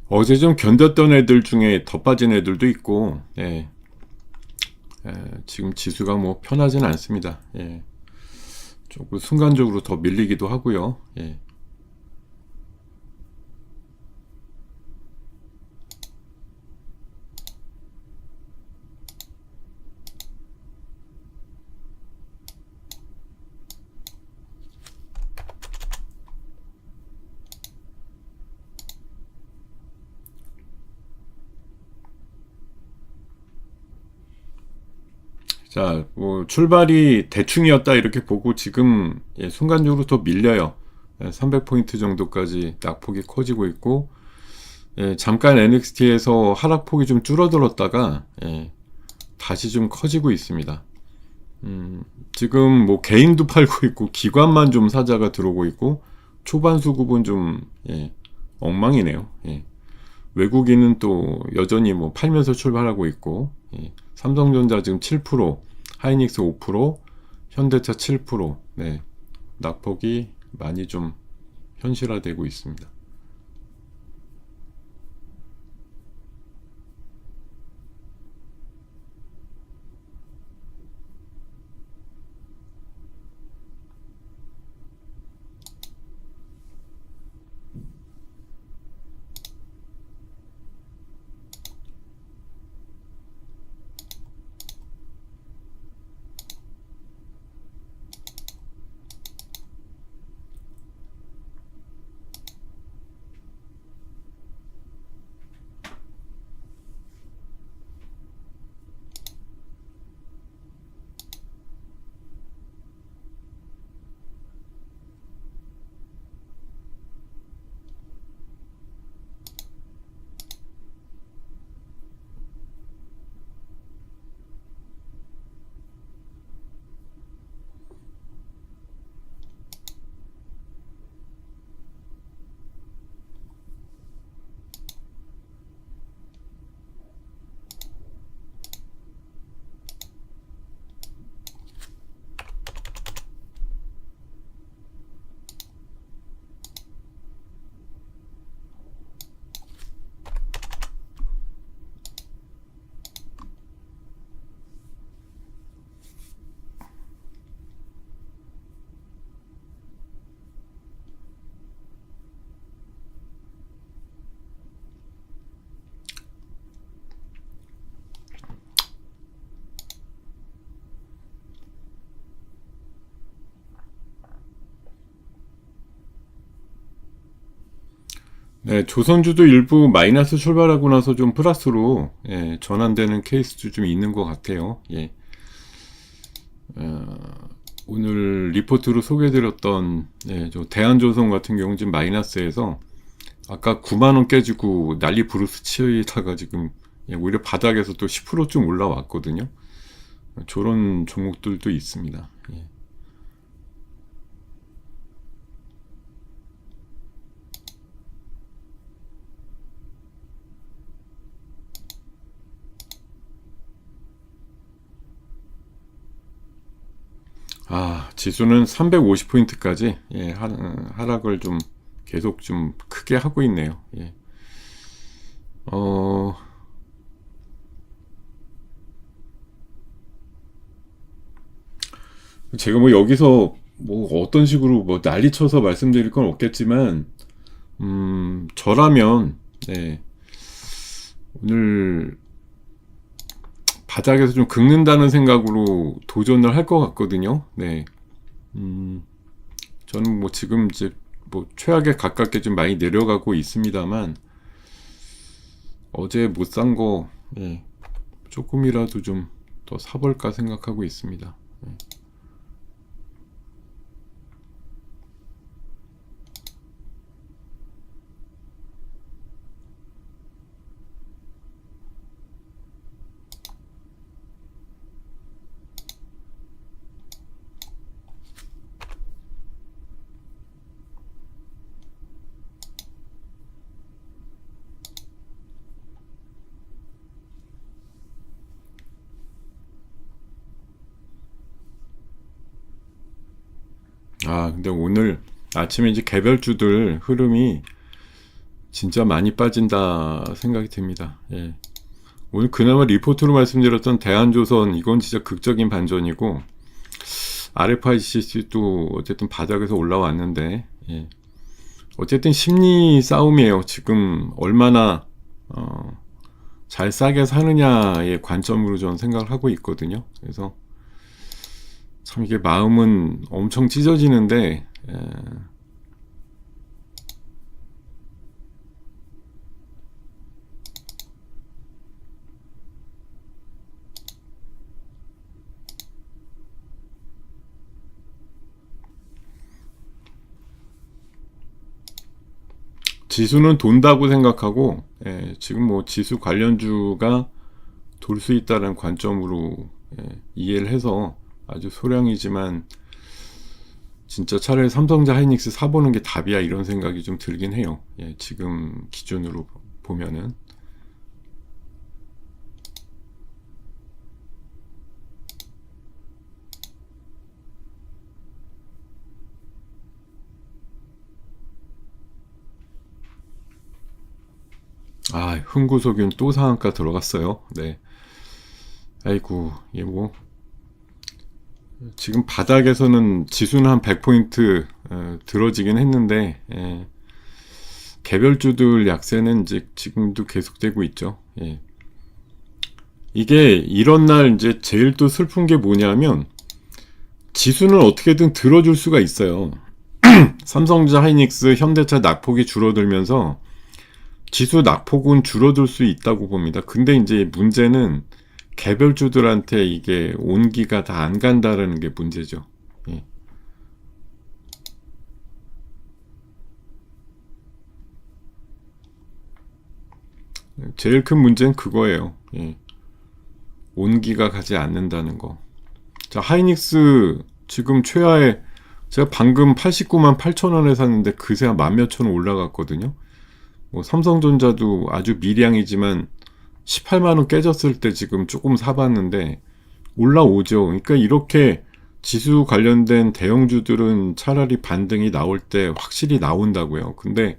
어제 좀 견뎠던 애들 중에 더 빠진 애들도 있고, 지금 지수가 뭐 편하진 않습니다. 예. 조금 순간적으로 더 밀리기도 하고요. 예. 자, 뭐 출발이 대충이었다 이렇게 보고 지금 예, 순간적으로 더 밀려요. 300포인트 정도까지 낙폭이 커지고 있고, 예, 잠깐 NXT에서 하락폭이 좀 줄어들었다가 예, 다시 좀 커지고 있습니다. 지금 뭐 개인도 팔고 있고 기관만 좀 사자가 들어오고 있고 초반 수급은 좀 예, 엉망이네요. 예. 외국인은 또 여전히 뭐 팔면서 출발하고 있고, 예. 삼성전자 지금 7%, 하이닉스 5%, 현대차 7%, 네. 낙폭이 많이 좀 현실화되고 있습니다. 네, 조선주도 일부 마이너스 출발하고 나서 좀 플러스로 예, 전환되는 케이스도 좀 있는 것 같아요. 예. 오늘 리포트로 소개해드렸던 예, 저 대한조선 같은 경우는 지금 마이너스에서 아까 9만원 깨지고 난리 부르스 치다가 지금 예, 오히려 바닥에서 또 10%좀 올라왔거든요. 저런 종목들도 있습니다. 예. 아, 지수는 350포인트까지 예, 하락을 좀 계속 좀 크게 하고 있네요. 예. 어, 제가 뭐 여기서 뭐 어떤 식으로 뭐 난리 쳐서 말씀드릴 건 없겠지만, 저라면, 네, 오늘 바닥에서 좀 긁는다는 생각으로 도전을 할 것 같거든요. 네. 음, 저는 뭐 지금 이제 뭐 최악에 가깝게 좀 많이 내려가고 있습니다만, 어제 못 산 거, 예, 조금이라도 좀 더 사볼까 생각하고 있습니다. 예. 아, 근데 오늘 아침에 이제 개별주들 흐름이 진짜 많이 빠진다 생각이 듭니다. 예. 오늘 그나마 리포트로 말씀드렸던 대한조선 이건 진짜 극적인 반전이고 RFIC도 어쨌든 바닥에서 올라왔는데, 예. 어쨌든 심리 싸움이에요. 지금 얼마나 잘 싸게 사느냐의 관점으로 저는 생각을 하고 있거든요. 그래서 참 이게 마음은 엄청 찢어지는데, 지수는 돈다고 생각하고, 지금 뭐 지수 관련주가 돌 수 있다는 관점으로 이해를 해서 아주 소량이지만 진짜 차라리 삼성자 하이닉스 사보는 게 답이야, 이런 생각이 좀 들긴 해요. 지금 기준으로 보면은. 흥구석유는 또 상한가 들어갔어요. 네. 아이고, 얘 뭐, 지금 바닥에서는 지수는 한 100포인트 들어지긴 했는데, 개별주들 약세는 이제 지금도 계속되고 있죠. 이게 이런 날 이제 제일 또 슬픈 게 뭐냐면, 지수는 어떻게든 들어줄 수가 있어요. 삼성전자, 하이닉스, 현대차 낙폭이 줄어들면서 지수 낙폭은 줄어들 수 있다고 봅니다. 근데 이제 문제는 개별주들한테 이게 온기가 다 안 간다라는 게 문제죠. 제일 큰 문제는 그거예요. 온기가 가지 않는다는 거. 자, 하이닉스 지금 최하에 제가 방금 89만 8천 원에 샀는데 그새 한 만 몇천 원 올라갔거든요. 뭐 삼성전자도 아주 미량이지만 18만 원 깨졌을 때 지금 조금 사봤는데 올라오죠. 그러니까 이렇게 지수 관련된 대형주들은 차라리 반등이 나올 때 확실히 나온다고요. 근데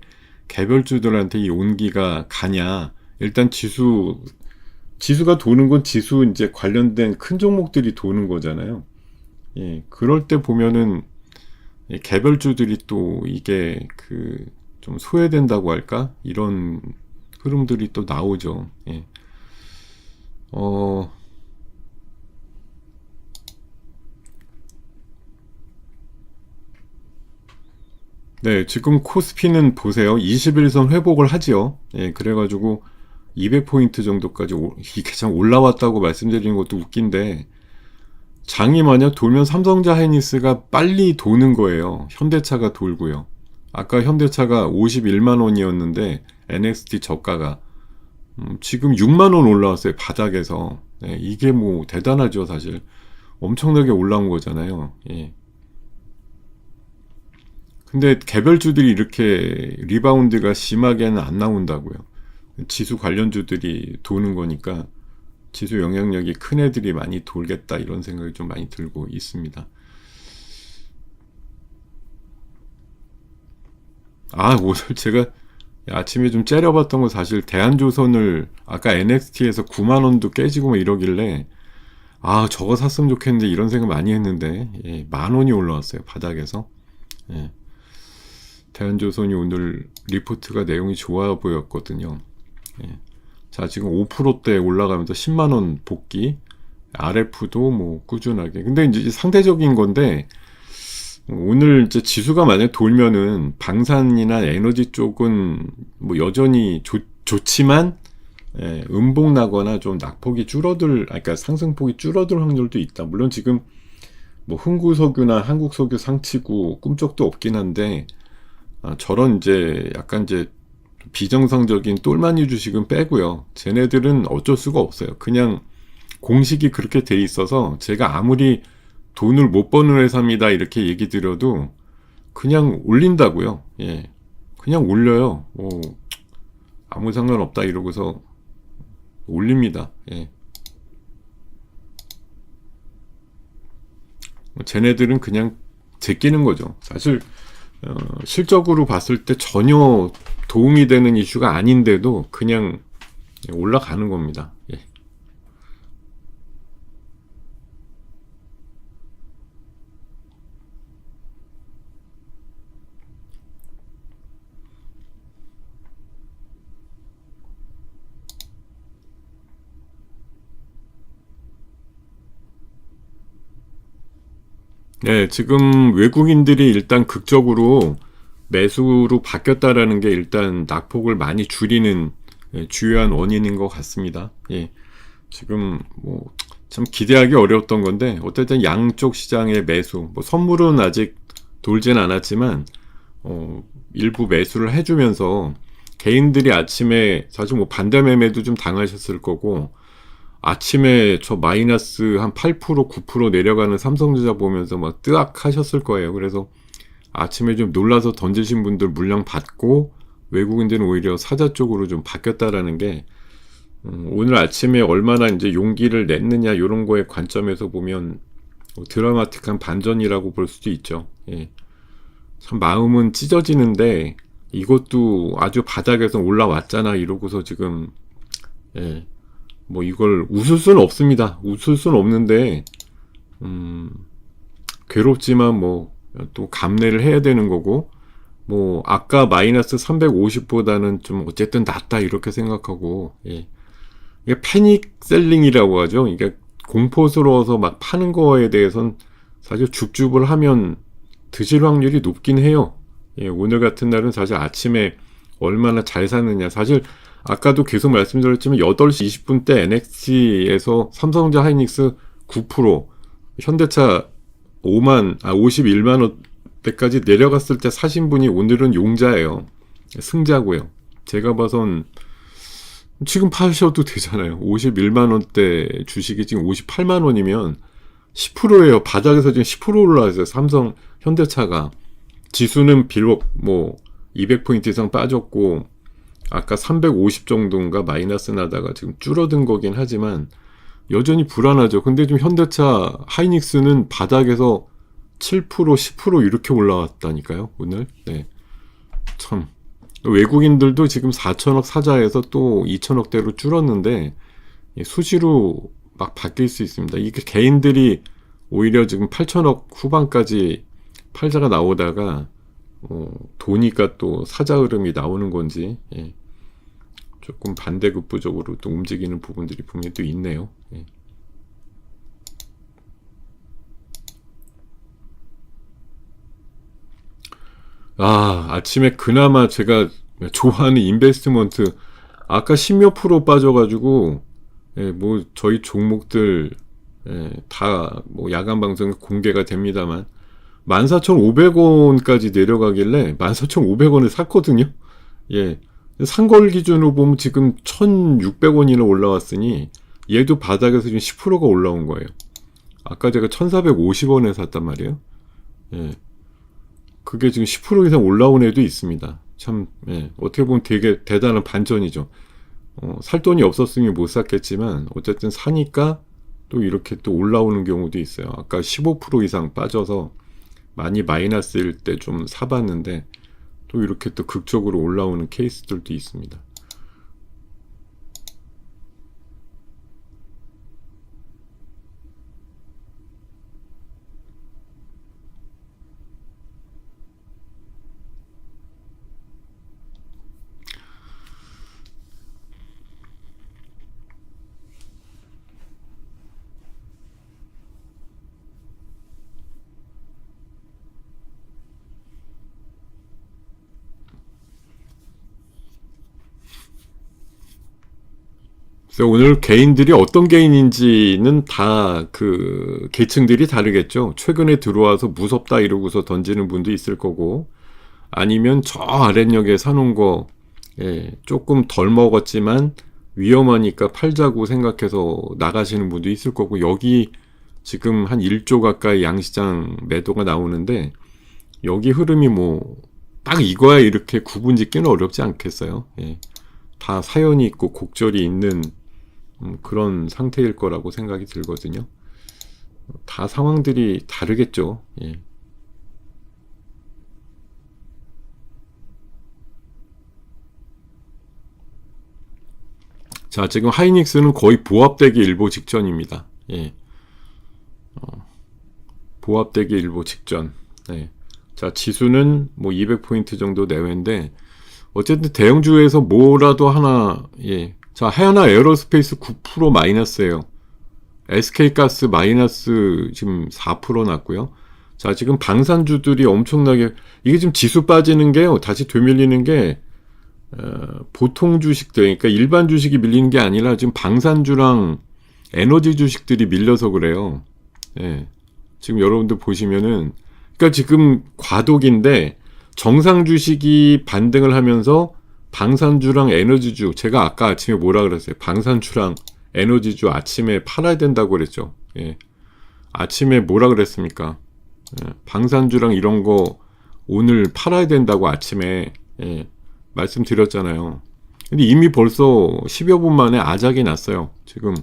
개별주들한테 이 온기가 가냐? 일단 지수가 도는 건 지수 이제 관련된 큰 종목들이 도는 거잖아요. 그럴 때 보면은 개별주들이 또 이게 좀 소외된다고 할까? 이런 흐름들이 또 나오죠. 네, 지금 코스피는 보세요. 21선 회복을 하지요. 그래가지고 200포인트 정도까지 이게 참 올라왔다고 말씀드리는 것도 웃긴데, 장이 만약 돌면 삼성자 하이닉스가 빨리 도는 거예요. 현대차가 돌고요. 아까 현대차가 51만 원이었는데 NXT 저가가 지금 6만 원 올라왔어요. 바닥에서. 이게 뭐 대단하죠, 사실. 엄청나게 올라온 거잖아요. 근데 개별주들이 이렇게 리바운드가 심하게는 안 나온다고요. 지수 관련주들이 도는 거니까 지수 영향력이 큰 애들이 많이 돌겠다, 이런 생각이 좀 많이 들고 있습니다. 오늘 제가 아침에 좀 째려봤던 건 사실 대한조선을 아까 NXT에서 9만 원도 깨지고 막 이러길래 저거 샀으면 좋겠는데 이런 생각 많이 했는데 만 원이 올라왔어요, 바닥에서. 대한조선이 오늘 리포트가 내용이 좋아 보였거든요. 자, 지금 5%대 올라가면서 10만 원 복귀, RF도 뭐 꾸준하게. 근데 이제 상대적인 건데, 오늘 이제 지수가 만약 돌면은 방산이나 에너지 쪽은 뭐 여전히 좋지만, 음봉 나거나 좀 낙폭이 그러니까 상승폭이 줄어들 확률도 있다. 물론 지금 뭐 흥구석유나 한국석유 상치고 꿈쩍도 없긴 한데, 저런 이제 약간 이제 비정상적인 똘마니 주식은 빼고요. 쟤네들은 어쩔 수가 없어요. 그냥 공식이 그렇게 돼 있어서 제가 아무리 돈을 못 버는 회사입니다 이렇게 얘기 드려도 그냥 올린다고요. 그냥 올려요. 아무 상관없다 이러고서 올립니다. 쟤네들은 그냥 제끼는 거죠. 사실 실적으로 봤을 때 전혀 도움이 되는 이슈가 아닌데도 그냥 올라가는 겁니다. 네, 지금 외국인들이 일단 극적으로 매수로 바뀌었다라는 게 일단 낙폭을 많이 줄이는 주요한 원인인 것 같습니다. 예, 지금 뭐 참 기대하기 어려웠던 건데 어쨌든 양쪽 시장의 매수, 뭐 선물은 아직 돌진 않았지만 일부 매수를 해주면서 개인들이 아침에 사실 뭐 반대 매매도 좀 당하셨을 거고 아침에 저 마이너스 한 8%, 9% 내려가는 삼성전자 보면서 막 뜨악 하셨을 거예요. 그래서 아침에 좀 놀라서 던지신 분들 물량 받고 외국인들은 오히려 사자 쪽으로 좀 바뀌었다라는 게 오늘 아침에 얼마나 이제 용기를 냈느냐 이런 거의 관점에서 보면 드라마틱한 반전이라고 볼 수도 있죠. 예. 참 마음은 찢어지는데 이것도 아주 바닥에서 올라왔잖아 이러고서 지금 예. 뭐 이걸 웃을 수는 없습니다. 웃을 수는 없는데 괴롭지만 뭐 또 감내를 해야 되는 거고 뭐 아까 마이너스 350보다는 좀 어쨌든 낫다 이렇게 생각하고 예. 이게 패닉 셀링이라고 하죠. 이게 공포스러워서 막 파는 거에 대해서는 사실 줍줍을 하면 드실 확률이 높긴 해요. 예, 오늘 같은 날은 사실 아침에 얼마나 잘 샀느냐. 사실 아까도 계속 말씀드렸지만 8시 20분 때 NXT에서 삼성전자 하이닉스 9%, 현대차 51만 원대까지 내려갔을 때 사신 분이 오늘은 용자예요. 승자고요. 제가 봐선 지금 파셔도 되잖아요. 51만 원대 주식이 지금 58만 원이면 10%예요. 바닥에서 지금 10% 올라왔어요. 삼성, 현대차가. 지수는 비록 뭐 200포인트 이상 빠졌고 아까 350 정도인가 마이너스 나다가 지금 줄어든 거긴 하지만 여전히 불안하죠. 근데 좀 현대차 하이닉스는 바닥에서 7%, 10% 이렇게 올라왔다니까요. 오늘. 네. 참. 외국인들도 지금 4천억 사자에서 또 2천억대로 줄었는데 수시로 막 바뀔 수 있습니다. 이게 개인들이 오히려 지금 8천억 후반까지 팔자가 나오다가 도니까 또 사자 흐름이 나오는 건지 예. 조금 반대급부적으로 또 움직이는 부분들이 분명히 또 있네요. 예. 아침에 그나마 제가 좋아하는 인베스트먼트 아까 10몇 프로 빠져가지고 예, 뭐 저희 종목들 예, 다 뭐 야간 방송에 공개가 됩니다만 14,500원까지 내려가길래 14,500원을 샀거든요. 예. 산 걸 기준으로 보면 지금 1,600원이나 올라왔으니 얘도 바닥에서 지금 10%가 올라온 거예요. 아까 제가 1,450원에 샀단 말이에요. 예. 그게 지금 10% 이상 올라온 애도 있습니다. 참, 예. 어떻게 보면 되게 대단한 반전이죠. 살 돈이 없었으면 못 샀겠지만, 어쨌든 사니까 또 이렇게 또 올라오는 경우도 있어요. 아까 15% 이상 빠져서 많이 마이너스일 때 좀 사봤는데, 또 이렇게 또 극적으로 올라오는 케이스들도 있습니다. 그래서 오늘 개인들이 어떤 개인인지는 다 그 계층들이 다르겠죠. 최근에 들어와서 무섭다 이러고서 던지는 분도 있을 거고, 아니면 저 아랫역에 사놓은 거 예, 조금 덜 먹었지만 위험하니까 팔자고 생각해서 나가시는 분도 있을 거고, 여기 지금 한 1조 가까이 양시장 매도가 나오는데 여기 흐름이 뭐 딱 이거야 이렇게 구분 짓기는 어렵지 않겠어요. 예, 다 사연이 있고 곡절이 있는 그런 상태일 거라고 생각이 들거든요. 다 상황들이 다르겠죠. 예. 자, 지금 하이닉스는 거의 보합되기 일보 직전입니다. 예. 보합되기 일보 직전. 네. 자, 지수는 뭐 200포인트 정도 내외인데 어쨌든 대형주에서 뭐라도 하나 예. 자, 하나 에어로스페이스 9% 마이너스예요. SK가스 마이너스 지금 4% 났고요. 자, 지금 방산주들이 엄청나게, 이게 지금 지수 빠지는 게요, 다시 되밀리는 게, 보통 주식들, 그러니까 일반 주식이 밀리는 게 아니라 지금 방산주랑 에너지 주식들이 밀려서 그래요. 예. 지금 여러분들 보시면은, 그러니까 지금 과도기인데, 정상 주식이 반등을 하면서 방산주랑 에너지주, 제가 아까 아침에 뭐라 그랬어요? 방산주랑 에너지주 아침에 팔아야 된다고 그랬죠. 예. 아침에 뭐라 그랬습니까? 예. 방산주랑 이런 거 오늘 팔아야 된다고 아침에 예. 말씀드렸잖아요. 근데 이미 벌써 10여 분 만에 아작이 났어요. 지금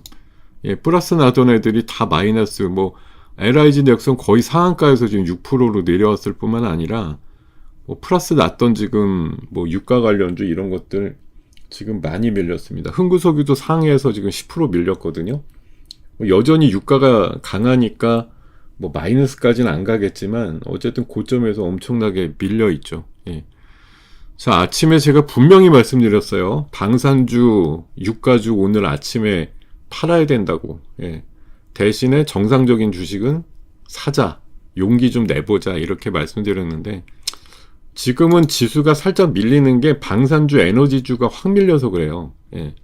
예. 플러스 나던 애들이 다 마이너스, 뭐 LIG 넥슨 거의 상한가에서 지금 6%로 내려왔을 뿐만 아니라 뭐 플러스 났던 지금 뭐 유가 관련주 이런 것들 지금 많이 밀렸습니다. 흥구석유도 상해에서 지금 10% 밀렸거든요. 뭐 여전히 유가가 강하니까 뭐 마이너스까지는 안 가겠지만 어쨌든 고점에서 엄청나게 밀려 있죠. 예. 자, 아침에 제가 분명히 말씀드렸어요. 방산주, 유가주 오늘 아침에 팔아야 된다고. 예. 대신에 정상적인 주식은 사자, 용기 좀 내보자 이렇게 말씀드렸는데 지금은 지수가 살짝 밀리는 게 방산주, 에너지주가 확 밀려서 그래요. 예.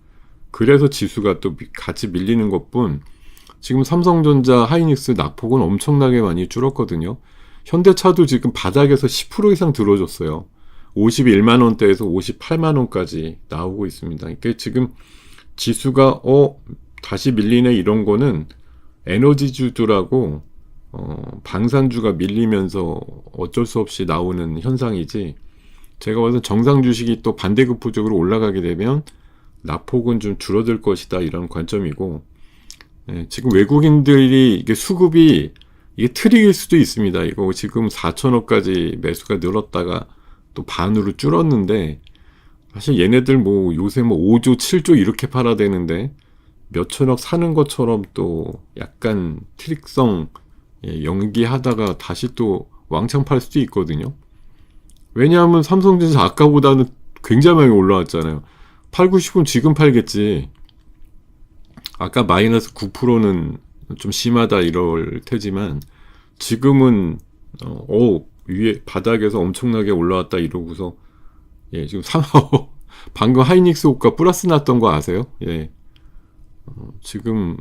그래서 지수가 또 같이 밀리는 것뿐 지금 삼성전자, 하이닉스, 낙폭은 엄청나게 많이 줄었거든요. 현대차도 지금 바닥에서 10% 이상 들어줬어요. 51만원대에서 58만원까지 나오고 있습니다. 그러니까 지금 지수가 다시 밀리네 이런 거는 에너지주들하고 방산주가 밀리면서 어쩔 수 없이 나오는 현상이지 제가 봐서 정상 주식이 또 반대급부적으로 올라가게 되면 낙폭은 좀 줄어들 것이다 이런 관점이고 예, 지금 외국인들이 이게 수급이 이게 트릭일 수도 있습니다. 이거 지금 4천억까지 매수가 늘었다가 또 반으로 줄었는데 사실 얘네들 뭐 요새 뭐 5조 7조 이렇게 팔아야 되는데 몇 천억 사는 것처럼 또 약간 트릭성 예, 연기하다가 다시 또 왕창 팔 수도 있거든요. 왜냐하면 삼성전자 아까보다는 굉장히 많이 올라왔잖아요. 팔고 싶으면 지금 팔겠지. 아까 마이너스 9%는 좀 심하다 이럴 테지만 지금은 위에 바닥에서 엄청나게 올라왔다 이러고서 예, 지금 방금 하이닉스 호가 플러스 났던 거 아세요? 예. 지금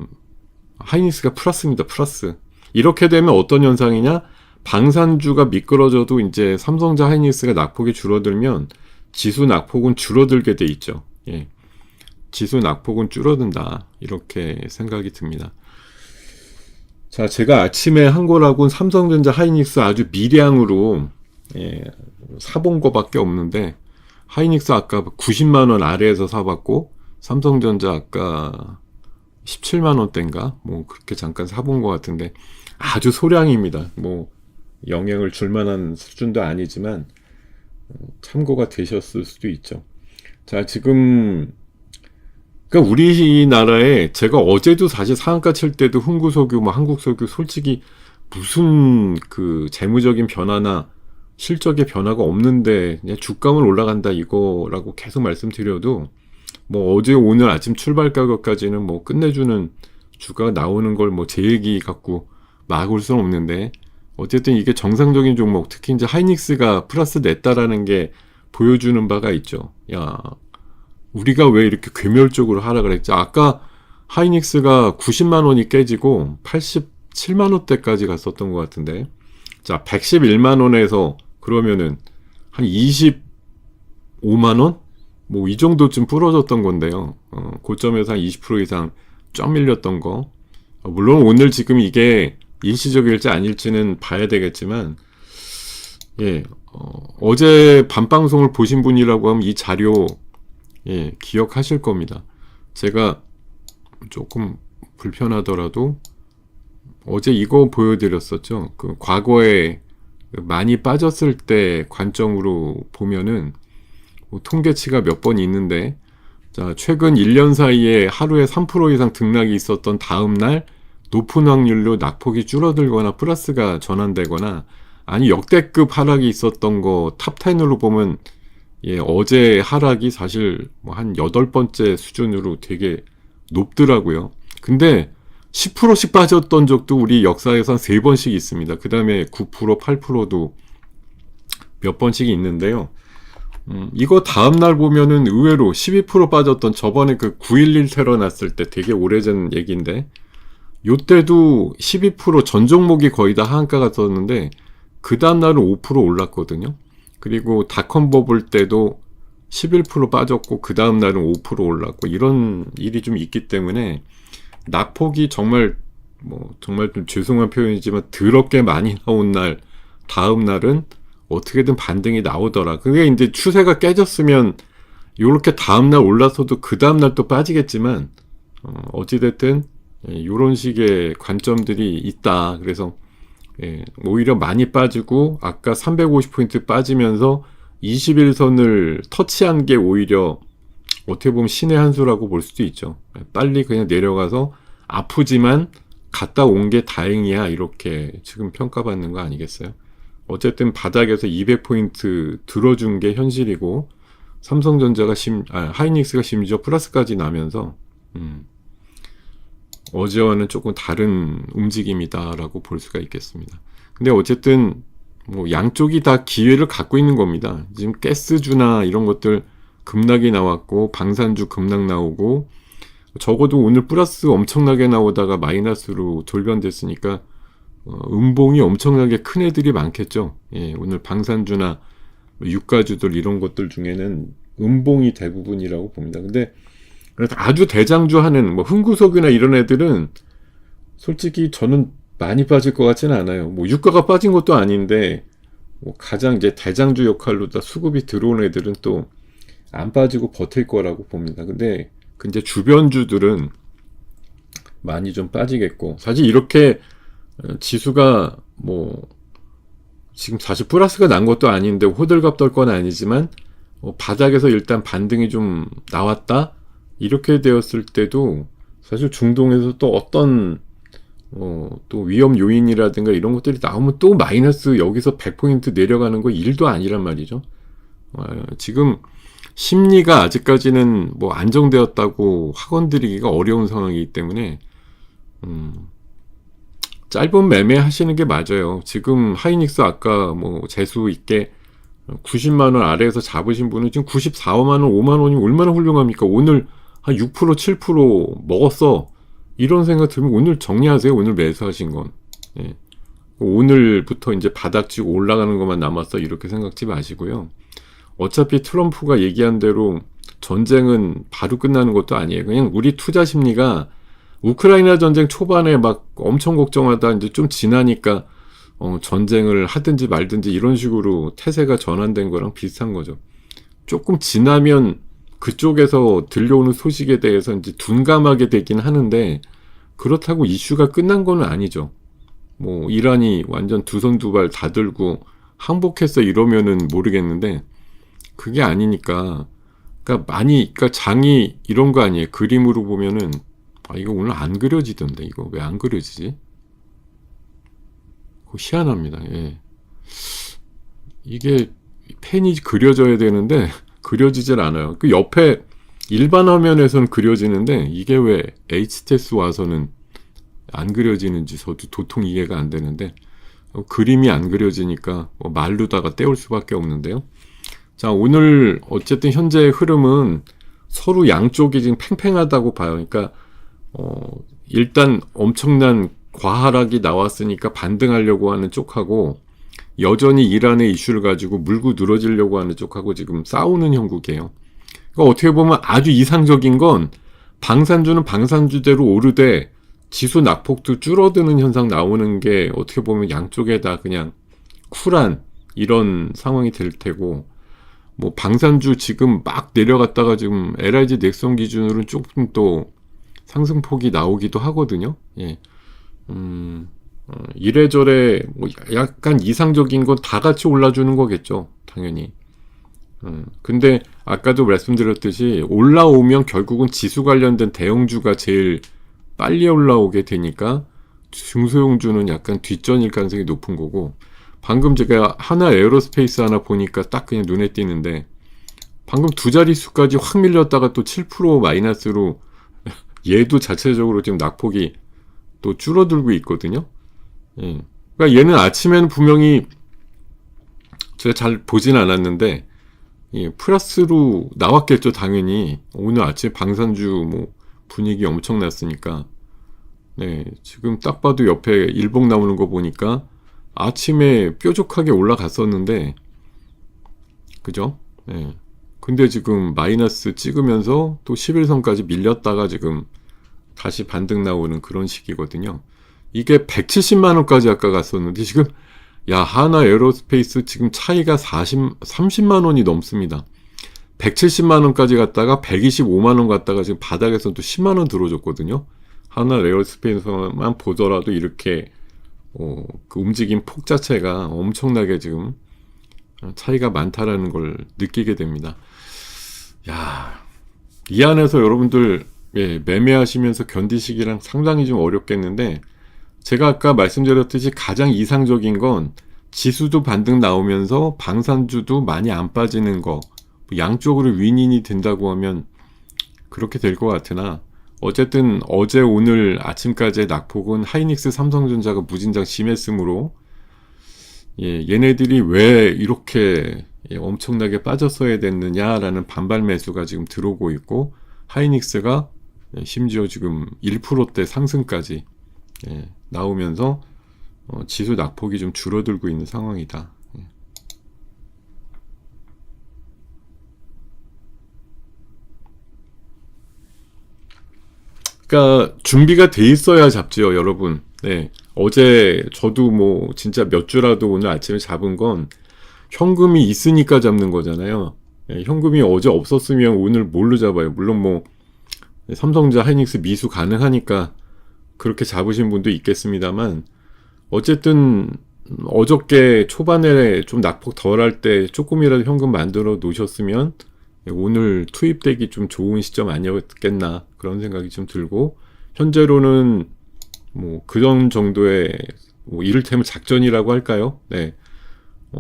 하이닉스가 플러스입니다. 플러스. 이렇게 되면 어떤 현상이냐? 방산주가 미끄러져도 이제 삼성전자, 하이닉스가 낙폭이 줄어들면 지수 낙폭은 줄어들게 돼 있죠. 예. 지수 낙폭은 줄어든다. 이렇게 생각이 듭니다. 자, 제가 아침에 한 거라고는 삼성전자, 하이닉스 아주 미량으로 예, 사본 거밖에 없는데 하이닉스 아까 90만원 아래에서 사봤고 삼성전자 아까 17만원대인가? 뭐 그렇게 잠깐 사본 것 같은데 아주 소량입니다. 뭐 영향을 줄 만한 수준도 아니지만 참고가 되셨을 수도 있죠. 자, 지금 그러니까 우리나라에 제가 어제도 사실 상한가 칠 때도 흥구석유, 뭐 한국석유 솔직히 무슨 그 재무적인 변화나 실적의 변화가 없는데 그냥 주가만 올라간다 이거라고 계속 말씀드려도 뭐 어제 오늘 아침 출발 가격까지는 뭐 끝내주는 주가가 나오는 걸 뭐 제 얘기 갖고 막을 수는 없는데 어쨌든 이게 정상적인 종목 특히 이제 하이닉스가 플러스 냈다라는 게 보여주는 바가 있죠. 야, 우리가 왜 이렇게 괴멸적으로 하락을 했지? 아까 하이닉스가 90만 원이 깨지고 87만 원대까지 갔었던 것 같은데 자 111만 원에서 그러면은 한 25만 원? 뭐 이 정도쯤 부러졌던 건데요. 고점에서 한 20% 이상 쫙 밀렸던 거. 물론 오늘 지금 이게 일시적일지 아닐지는 봐야 되겠지만 예, 어제 밤방송을 보신 분이라고 하면 이 자료 예, 기억하실 겁니다. 제가 조금 불편하더라도 어제 이거 보여드렸었죠. 그 과거에 많이 빠졌을 때 관점으로 보면은 뭐 통계치가 몇 번 있는데 자, 최근 1년 사이에 하루에 3% 이상 등락이 있었던 다음 날 높은 확률로 낙폭이 줄어들거나 플러스가 전환되거나 아니 역대급 하락이 있었던 거 탑10으로 보면 예, 어제 하락이 사실 뭐 한 8번째 수준으로 되게 높더라고요. 근데 10%씩 빠졌던 적도 우리 역사에서 한 3번씩 있습니다. 그 다음에 9%, 8%도 몇 번씩 있는데요. 이거 다음날 보면은 의외로 12% 빠졌던 저번에 그 9.11 테러 났을 때 되게 오래전 얘기인데, 요때도 12%전 종목이 거의 다 하한가 갔었는데, 그 다음날은 5% 올랐거든요. 그리고 닷컴 버블 때도 11% 빠졌고, 그 다음날은 5% 올랐고, 이런 일이 좀 있기 때문에, 낙폭이 정말, 정말 좀 죄송한 표현이지만, 더럽게 많이 나온 날, 다음 날은 어떻게든 반등이 나오더라. 그게 이제 추세가 깨졌으면 요렇게 다음날 올라서도 그 다음날 또 빠지겠지만 어찌됐든 요런 식의 관점들이 있다. 그래서 오히려 많이 빠지고 아까 350포인트 빠지면서 21선을 터치한 게 오히려 어떻게 보면 신의 한 수라고 볼 수도 있죠. 빨리 그냥 내려가서 아프지만 갔다 온 게 다행이야, 이렇게 지금 평가받는 거 아니겠어요? 어쨌든 바닥에서 200포인트 들어준 게 현실이고, 삼성전자가 하이닉스가 심지어 플러스까지 나면서 어제와는 조금 다른 움직임이다라고 볼 수가 있겠습니다. 근데 어쨌든 양쪽이 다 기회를 갖고 있는 겁니다. 지금 가스주나 이런 것들 급락이 나왔고, 방산주 급락 나오고, 적어도 오늘 플러스 엄청나게 나오다가 마이너스로 돌변됐으니까 음봉이 엄청나게 큰 애들이 많겠죠. 오늘 방산주나 유가주들 이런 것들 중에는 음봉이 대부분이라고 봅니다. 근데 아주 대장주 하는 흥구석유나 이런 애들은 솔직히 저는 많이 빠질 것 같지는 않아요. 유가가 빠진 것도 아닌데 가장 이제 대장주 역할로 다 수급이 들어온 애들은 또 안 빠지고 버틸 거라고 봅니다. 근데 이제 주변주들은 많이 좀 빠지겠고, 사실 이렇게 지수가 지금 사실 플러스가 난 것도 아닌데 호들갑 떨 건 아니지만 바닥에서 일단 반등이 좀 나왔다 이렇게 되었을 때도 사실 중동에서 또 어떤 또 위험 요인이라든가 이런 것들이 나오면 또 마이너스 여기서 100포인트 내려가는 거 일도 아니란 말이죠. 지금 심리가 아직까지는 안정되었다고 확언드리기가 어려운 상황이기 때문에 짧은 매매 하시는 게 맞아요. 지금 하이닉스 아까 재수 있게 90만원 아래에서 잡으신 분은 지금 94만원, 5만원이 얼마나 훌륭합니까? 오늘 한 6%, 7% 먹었어. 이런 생각 들면 오늘 정리하세요. 오늘 매수하신 건. 오늘부터 이제 바닥치고 올라가는 것만 남았어. 이렇게 생각지 마시고요. 어차피 트럼프가 얘기한 대로 전쟁은 바로 끝나는 것도 아니에요. 그냥 우리 투자 심리가 우크라이나 전쟁 초반에 막 엄청 걱정하다 이제 좀 지나니까 전쟁을 하든지 말든지 이런 식으로 태세가 전환된 거랑 비슷한 거죠. 조금 지나면 그쪽에서 들려오는 소식에 대해서 이제 둔감하게 되긴 하는데, 그렇다고 이슈가 끝난 건 아니죠. 이란이 완전 두 손 두 발 다 들고 항복했어 이러면은 모르겠는데, 그게 아니니까. 그러니까 장이 이런 거 아니에요. 그림으로 보면은 이거 오늘 안 그려지던데, 이거 왜 안 그려지지? 희한합니다. 이게 펜이 그려져야 되는데 그려지질 않아요. 그 옆에 일반 화면에서는 그려지는데 이게 왜 HTS 와서는 안 그려지는지 저도 도통 이해가 안 되는데, 그림이 안 그려지니까 말로다가 때울 수밖에 없는데요. 자, 오늘 어쨌든 현재의 흐름은 서로 양쪽이 지금 팽팽하다고 봐요. 그러니까 일단 엄청난 과하락이 나왔으니까 반등하려고 하는 쪽하고, 여전히 이란의 이슈를 가지고 물고 늘어지려고 하는 쪽하고 지금 싸우는 형국이에요. 그러니까 어떻게 보면 아주 이상적인 건 방산주는 방산주대로 오르되 지수 낙폭도 줄어드는 현상 나오는 게 어떻게 보면 양쪽에 다 그냥 쿨한 이런 상황이 될 테고, 방산주 지금 막 내려갔다가 지금 LIG 넥선 기준으로는 조금 또 상승폭이 나오기도 하거든요. 이래저래 약간 이상적인 건 다 같이 올라주는 거겠죠, 당연히. 근데 아까도 말씀드렸듯이 올라오면 결국은 지수 관련된 대형주가 제일 빨리 올라오게 되니까 중소형주는 약간 뒷전일 가능성이 높은 거고, 방금 제가 하나 에어로스페이스 하나 보니까 딱 그냥 눈에 띄는데, 방금 두 자릿수까지 확 밀렸다가 또 7% 마이너스로 얘도 자체적으로 지금 낙폭이 또 줄어들고 있거든요. 예. 그러니까 얘는 아침에는 분명히 제가 잘 보진 않았는데 예, 플러스로 나왔겠죠, 당연히. 오늘 아침 방산주 뭐 분위기 엄청났으니까. 네, 지금 딱 봐도 옆에 일봉 나오는 거 보니까 아침에 뾰족하게 올라갔었는데, 그죠? 네. 근데 지금 마이너스 찍으면서 또 11선까지 밀렸다가 지금 다시 반등 나오는 그런 식이거든요. 이게 170만원까지 아까 갔었는데 지금 야, 하나 에어로스페이스 지금 차이가 30만원이 넘습니다. 170만원까지 갔다가 125만원 갔다가 지금 바닥에서 또 10만원 들어줬거든요. 하나 에어로스페이스만 보더라도 이렇게 그 움직임 폭 자체가 엄청나게 지금 차이가 많다라는 걸 느끼게 됩니다. 야, 이 안에서 여러분들 예, 매매하시면서 견디시기랑 상당히 좀 어렵겠는데 제가 아까 말씀드렸듯이 가장 이상적인 건 지수도 반등 나오면서 방산주도 많이 안 빠지는 거 양쪽으로 윈윈이 된다고 하면 그렇게 될 것 같으나 어쨌든 어제 오늘 아침까지의 낙폭은 하이닉스 삼성전자가 무진장 심했으므로 예, 얘네들이 왜 이렇게 엄청나게 빠졌어야 됐느냐라는 반발 매수가 지금 들어오고 있고 하이닉스가 심지어 지금 1%대 상승까지 나오면서 지수 낙폭이 좀 줄어들고 있는 상황이다. 그러니까 준비가 돼 있어야 잡지요, 여러분. 네. 어제 저도 뭐 진짜 몇 주라도 오늘 아침에 잡은 건 현금이 있으니까 잡는 거잖아요. 현금이 어제 없었으면 오늘 뭘로 잡아요? 물론 뭐 삼성전자, 하이닉스 미수 가능하니까 그렇게 잡으신 분도 있겠습니다만 어쨌든 어저께 초반에 좀 낙폭 덜할 때 조금이라도 현금 만들어 놓으셨으면 오늘 투입되기 좀 좋은 시점 아니었겠나 그런 생각이 좀 들고 현재로는 뭐 그런 정도의 뭐 이를테면 작전이라고 할까요? 네.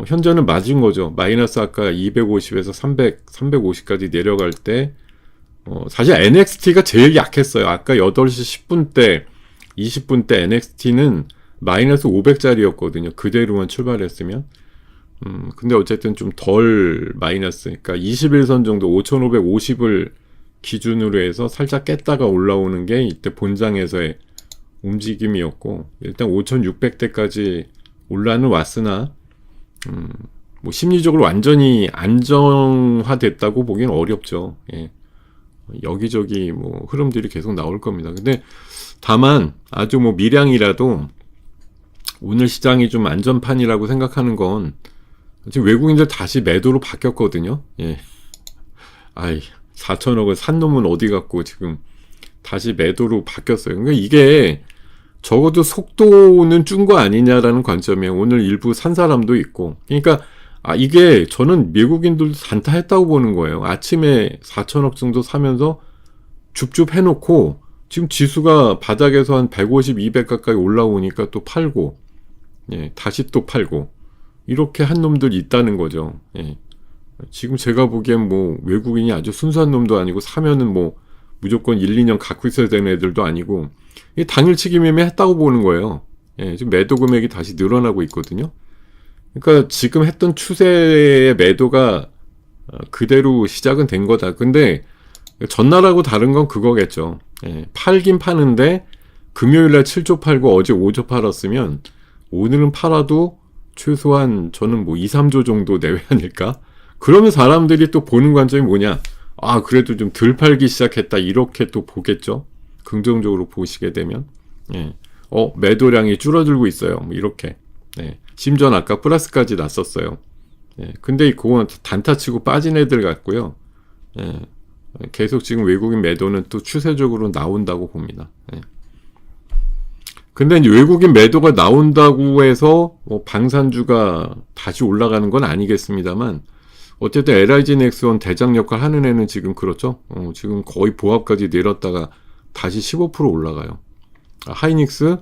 현재는 맞은 거죠. 마이너스 아까 250에서 300, 350까지 내려갈 때 사실 NXT가 제일 약했어요. 아까 8시 10분 때 20분 때 NXT는 마이너스 500짜리였거든요. 그대로만 출발했으면. 근데 어쨌든 좀 덜 마이너스, 그러니까 21선 정도 5550을 기준으로 해서 살짝 깼다가 올라오는 게 이때 본장에서의 움직임이었고, 일단 5600대까지 올라는 왔으나, 뭐 심리적으로 완전히 안정화됐다고 보기엔 어렵죠. 예. 여기저기 뭐 흐름들이 계속 나올 겁니다. 근데 다만 아주 뭐 미량이라도 오늘 시장이 좀 안전판이라고 생각하는 건 지금 외국인들 다시 매도로 바뀌었거든요. 예. 아이, 4천억을 산 놈은 어디 갔고 지금 다시 매도로 바뀌었어요. 그러니까 이게 적어도 속도는 준 거 아니냐라는 관점이에요. 오늘 일부 산 사람도 있고. 그러니까 이게 저는 미국인들도 단타했다고 보는 거예요. 아침에 4천억 정도 사면서 줍줍 해놓고 지금 지수가 바닥에서 한 150, 200 가까이 올라오니까 또 팔고, 예, 다시 또 팔고, 이렇게 한 놈들이 있다는 거죠. 예. 지금 제가 보기엔 뭐 외국인이 아주 순수한 놈도 아니고 사면은 뭐 무조건 1, 2년 갖고 있어야 되는 애들도 아니고, 이 당일치기 매매 했다고 보는 거예요. 예, 지금 매도 금액이 다시 늘어나고 있거든요. 그러니까 지금 했던 추세의 매도가 그대로 시작은 된 거다. 근데 전날하고 다른 건 그거겠죠. 예, 팔긴 파는데 금요일날 7조 팔고 어제 5조 팔았으면 오늘은 팔아도 최소한 저는 뭐 2, 3조 정도 내외 아닐까? 그러면 사람들이 또 보는 관점이 뭐냐? 그래도 좀 덜 팔기 시작했다. 이렇게 또 보겠죠. 긍정적으로 보시게 되면. 예. 매도량이 줄어들고 있어요. 뭐 이렇게. 예. 심지어 아까 플러스까지 났었어요. 예. 근데 그건 단타치고 빠진 애들 같고요. 예. 계속 지금 외국인 매도는 또 추세적으로 나온다고 봅니다. 예. 근데 이제 외국인 매도가 나온다고 해서 뭐 방산주가 다시 올라가는 건 아니겠습니다만 어쨌든 LIG 넥스원 대장 역할 하는 애는 지금 그렇죠. 지금 거의 보합까지 내렸다가 다시 15% 올라가요. 하이닉스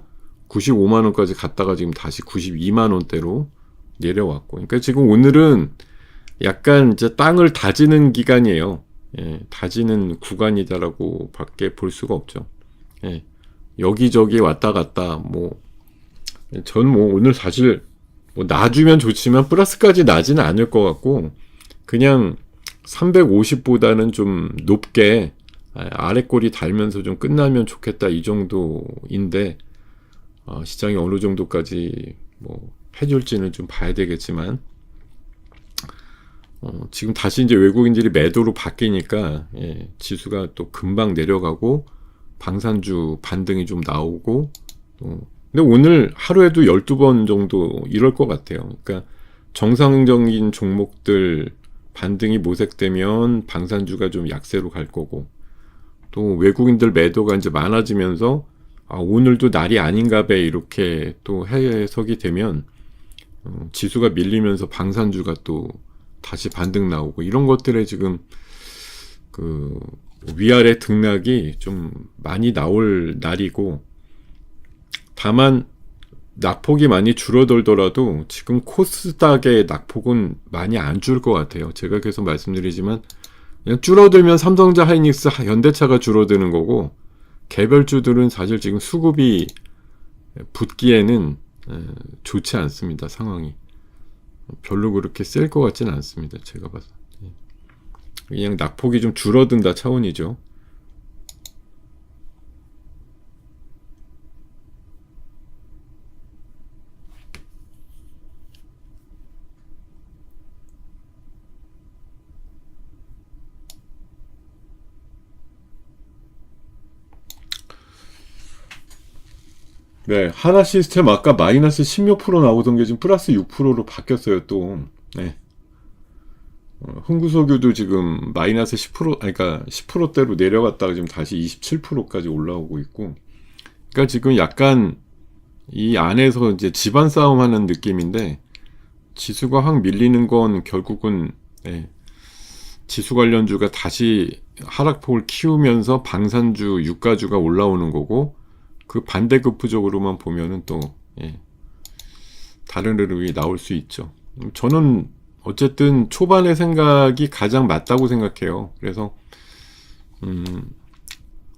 95만원까지 갔다가 지금 다시 92만원대로 내려왔고. 그러니까 지금 오늘은 약간 이제 땅을 다지는 기간이에요. 예, 다지는 구간이다라고 밖에 볼 수가 없죠. 예, 여기저기 왔다 갔다 전 오늘 사실 놔주면 좋지만 플러스까지 나지는 않을 것 같고 그냥 350보다는 좀 높게 아래 꼬리 달면서 좀 끝나면 좋겠다 이 정도인데 시장이 어느 정도까지 해줄지는 좀 봐야 되겠지만 지금 다시 이제 외국인들이 매도로 바뀌니까 지수가 또 금방 내려가고 방산주 반등이 좀 나오고 근데 오늘 하루에도 12번 정도 이럴 것 같아요. 그러니까 정상적인 종목들 반등이 모색되면 방산주가 좀 약세로 갈 거고 또 외국인들 매도가 이제 많아지면서 오늘도 날이 아닌가 배 이렇게 또 해석이 되면 지수가 밀리면서 방산주가 또 다시 반등 나오고 이런 것들에 지금 그 위아래 등락이 좀 많이 나올 날이고 다만 낙폭이 많이 줄어들더라도 지금 코스닥의 낙폭은 많이 안 줄 것 같아요. 제가 계속 말씀드리지만 그냥 줄어들면 삼성전자, 하이닉스, 현대차가 줄어드는 거고 개별주들은 사실 지금 수급이 붙기에는 좋지 않습니다. 상황이 별로 그렇게 셀 것 같지는 않습니다. 제가 봐서 그냥 낙폭이 좀 줄어든다 차원이죠. 네, 하나 시스템 아까 마이너스 16% 나오던 게 지금 플러스 6%로 바뀌었어요, 또. 네. 흥구석유도 지금 마이너스 10%, 그러니까 10%대로 내려갔다가 지금 다시 27%까지 올라오고 있고. 그러니까 지금 약간 이 안에서 이제 집안 싸움 하는 느낌인데, 지수가 확 밀리는 건 결국은, 지수 관련주가 다시 하락폭을 키우면서 방산주, 유가주가 올라오는 거고, 그 반대급부적으로만 보면은 또 다른 흐름이 나올 수 있죠. 저는 어쨌든 초반의 생각이 가장 맞다고 생각해요. 그래서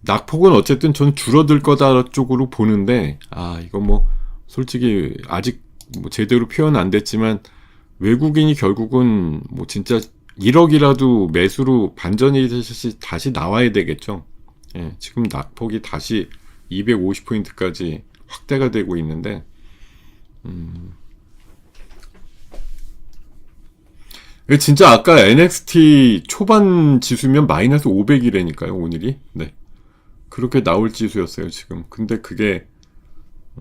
낙폭은 어쨌든 전 줄어들 거다 쪽으로 보는데 이거 솔직히 아직 제대로 표현 안 됐지만 외국인이 결국은 진짜 1억이라도 매수로 반전이 다시 나와야 되겠죠. 지금 낙폭이 다시 250포인트까지 확대가 되고 있는데 진짜 아까 NXT 초반 지수면 마이너스 500이라니까요 오늘이. 네, 그렇게 나올 지수였어요 지금. 근데 그게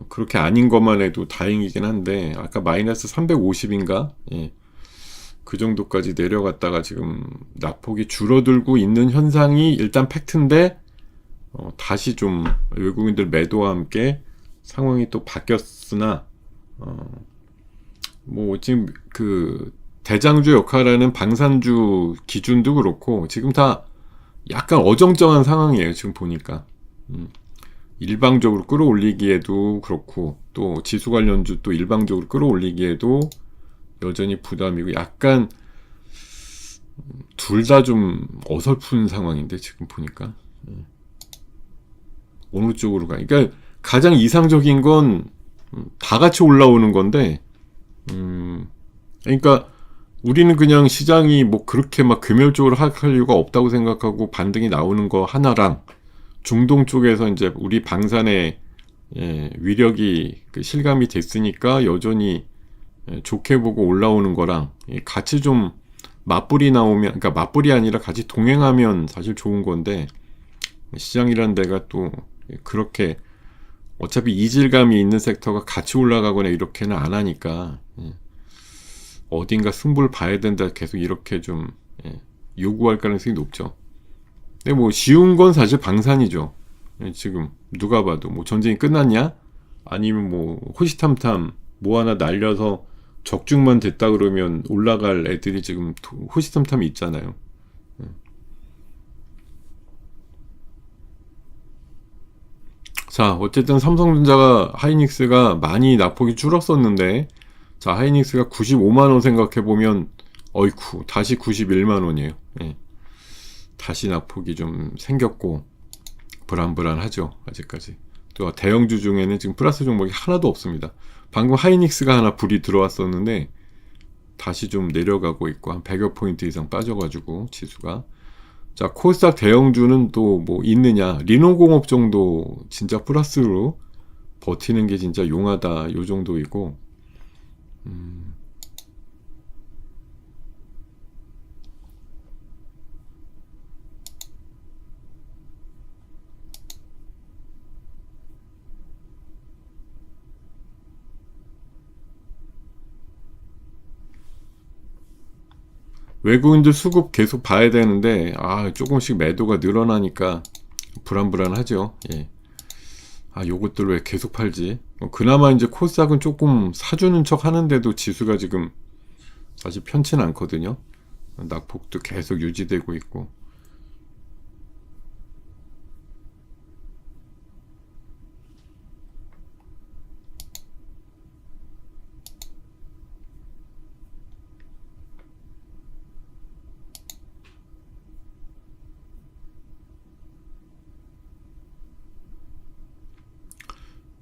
그렇게 아닌 것만 해도 다행이긴 한데 아까 마이너스 350인가 그 정도까지 내려갔다가 지금 낙폭이 줄어들고 있는 현상이 일단 팩트인데 다시 좀 외국인들 매도와 함께 상황이 또 바뀌었으나 지금 그 대장주 역할하는 방산주 기준도 그렇고 지금 다 약간 어정쩡한 상황이에요. 지금 보니까 일방적으로 끌어올리기에도 그렇고 또 지수 관련주 또 일방적으로 끌어올리기에도 여전히 부담이고 약간 둘 다 좀 어설픈 상황인데 지금 보니까 어느 쪽으로 가. 그러니까 가장 이상적인 건 다 같이 올라오는 건데, 그러니까 우리는 그냥 시장이 그렇게 막 금열적으로 하락할 이유가 없다고 생각하고 반등이 나오는 거 하나랑 중동 쪽에서 이제 우리 방산의 위력이 실감이 됐으니까 여전히 좋게 보고 올라오는 거랑 같이 좀 맞불이 나오면, 그러니까 맞불이 아니라 같이 동행하면 사실 좋은 건데 시장이란 데가 또 그렇게 어차피 이질감이 있는 섹터가 같이 올라가거나 이렇게는 안 하니까 어딘가 승부를 봐야 된다 계속 이렇게 좀 요구할 가능성이 높죠. 근데 쉬운 건 사실 방산이죠. 지금 누가 봐도 전쟁이 끝났냐? 아니면 호시탐탐 하나 날려서 적중만 됐다 그러면 올라갈 애들이 지금 호시탐탐이 있잖아요. 자, 어쨌든 삼성전자가 하이닉스가 많이 낙폭이 줄었었는데 자, 하이닉스가 95만원 생각해보면 어이쿠 다시 91만원이에요. 다시 낙폭이 좀 생겼고 불안불안하죠. 아직까지 또 대형주 중에는 지금 플러스 종목이 하나도 없습니다. 방금 하이닉스가 하나 불이 들어왔었는데 다시 좀 내려가고 있고 한 100여 포인트 이상 빠져가지고 지수가. 자, 코스닥 대형주는 또 뭐 있느냐. 리노공업 정도 진짜 플러스로 버티는 게 진짜 용하다 요 정도이고. 외국인들 수급 계속 봐야 되는데 조금씩 매도가 늘어나니까 불안불안하죠. 예. 요것들 왜 계속 팔지? 그나마 이제 코스닥은 조금 사주는 척 하는데도 지수가 지금 사실 편치는 않거든요. 낙폭도 계속 유지되고 있고.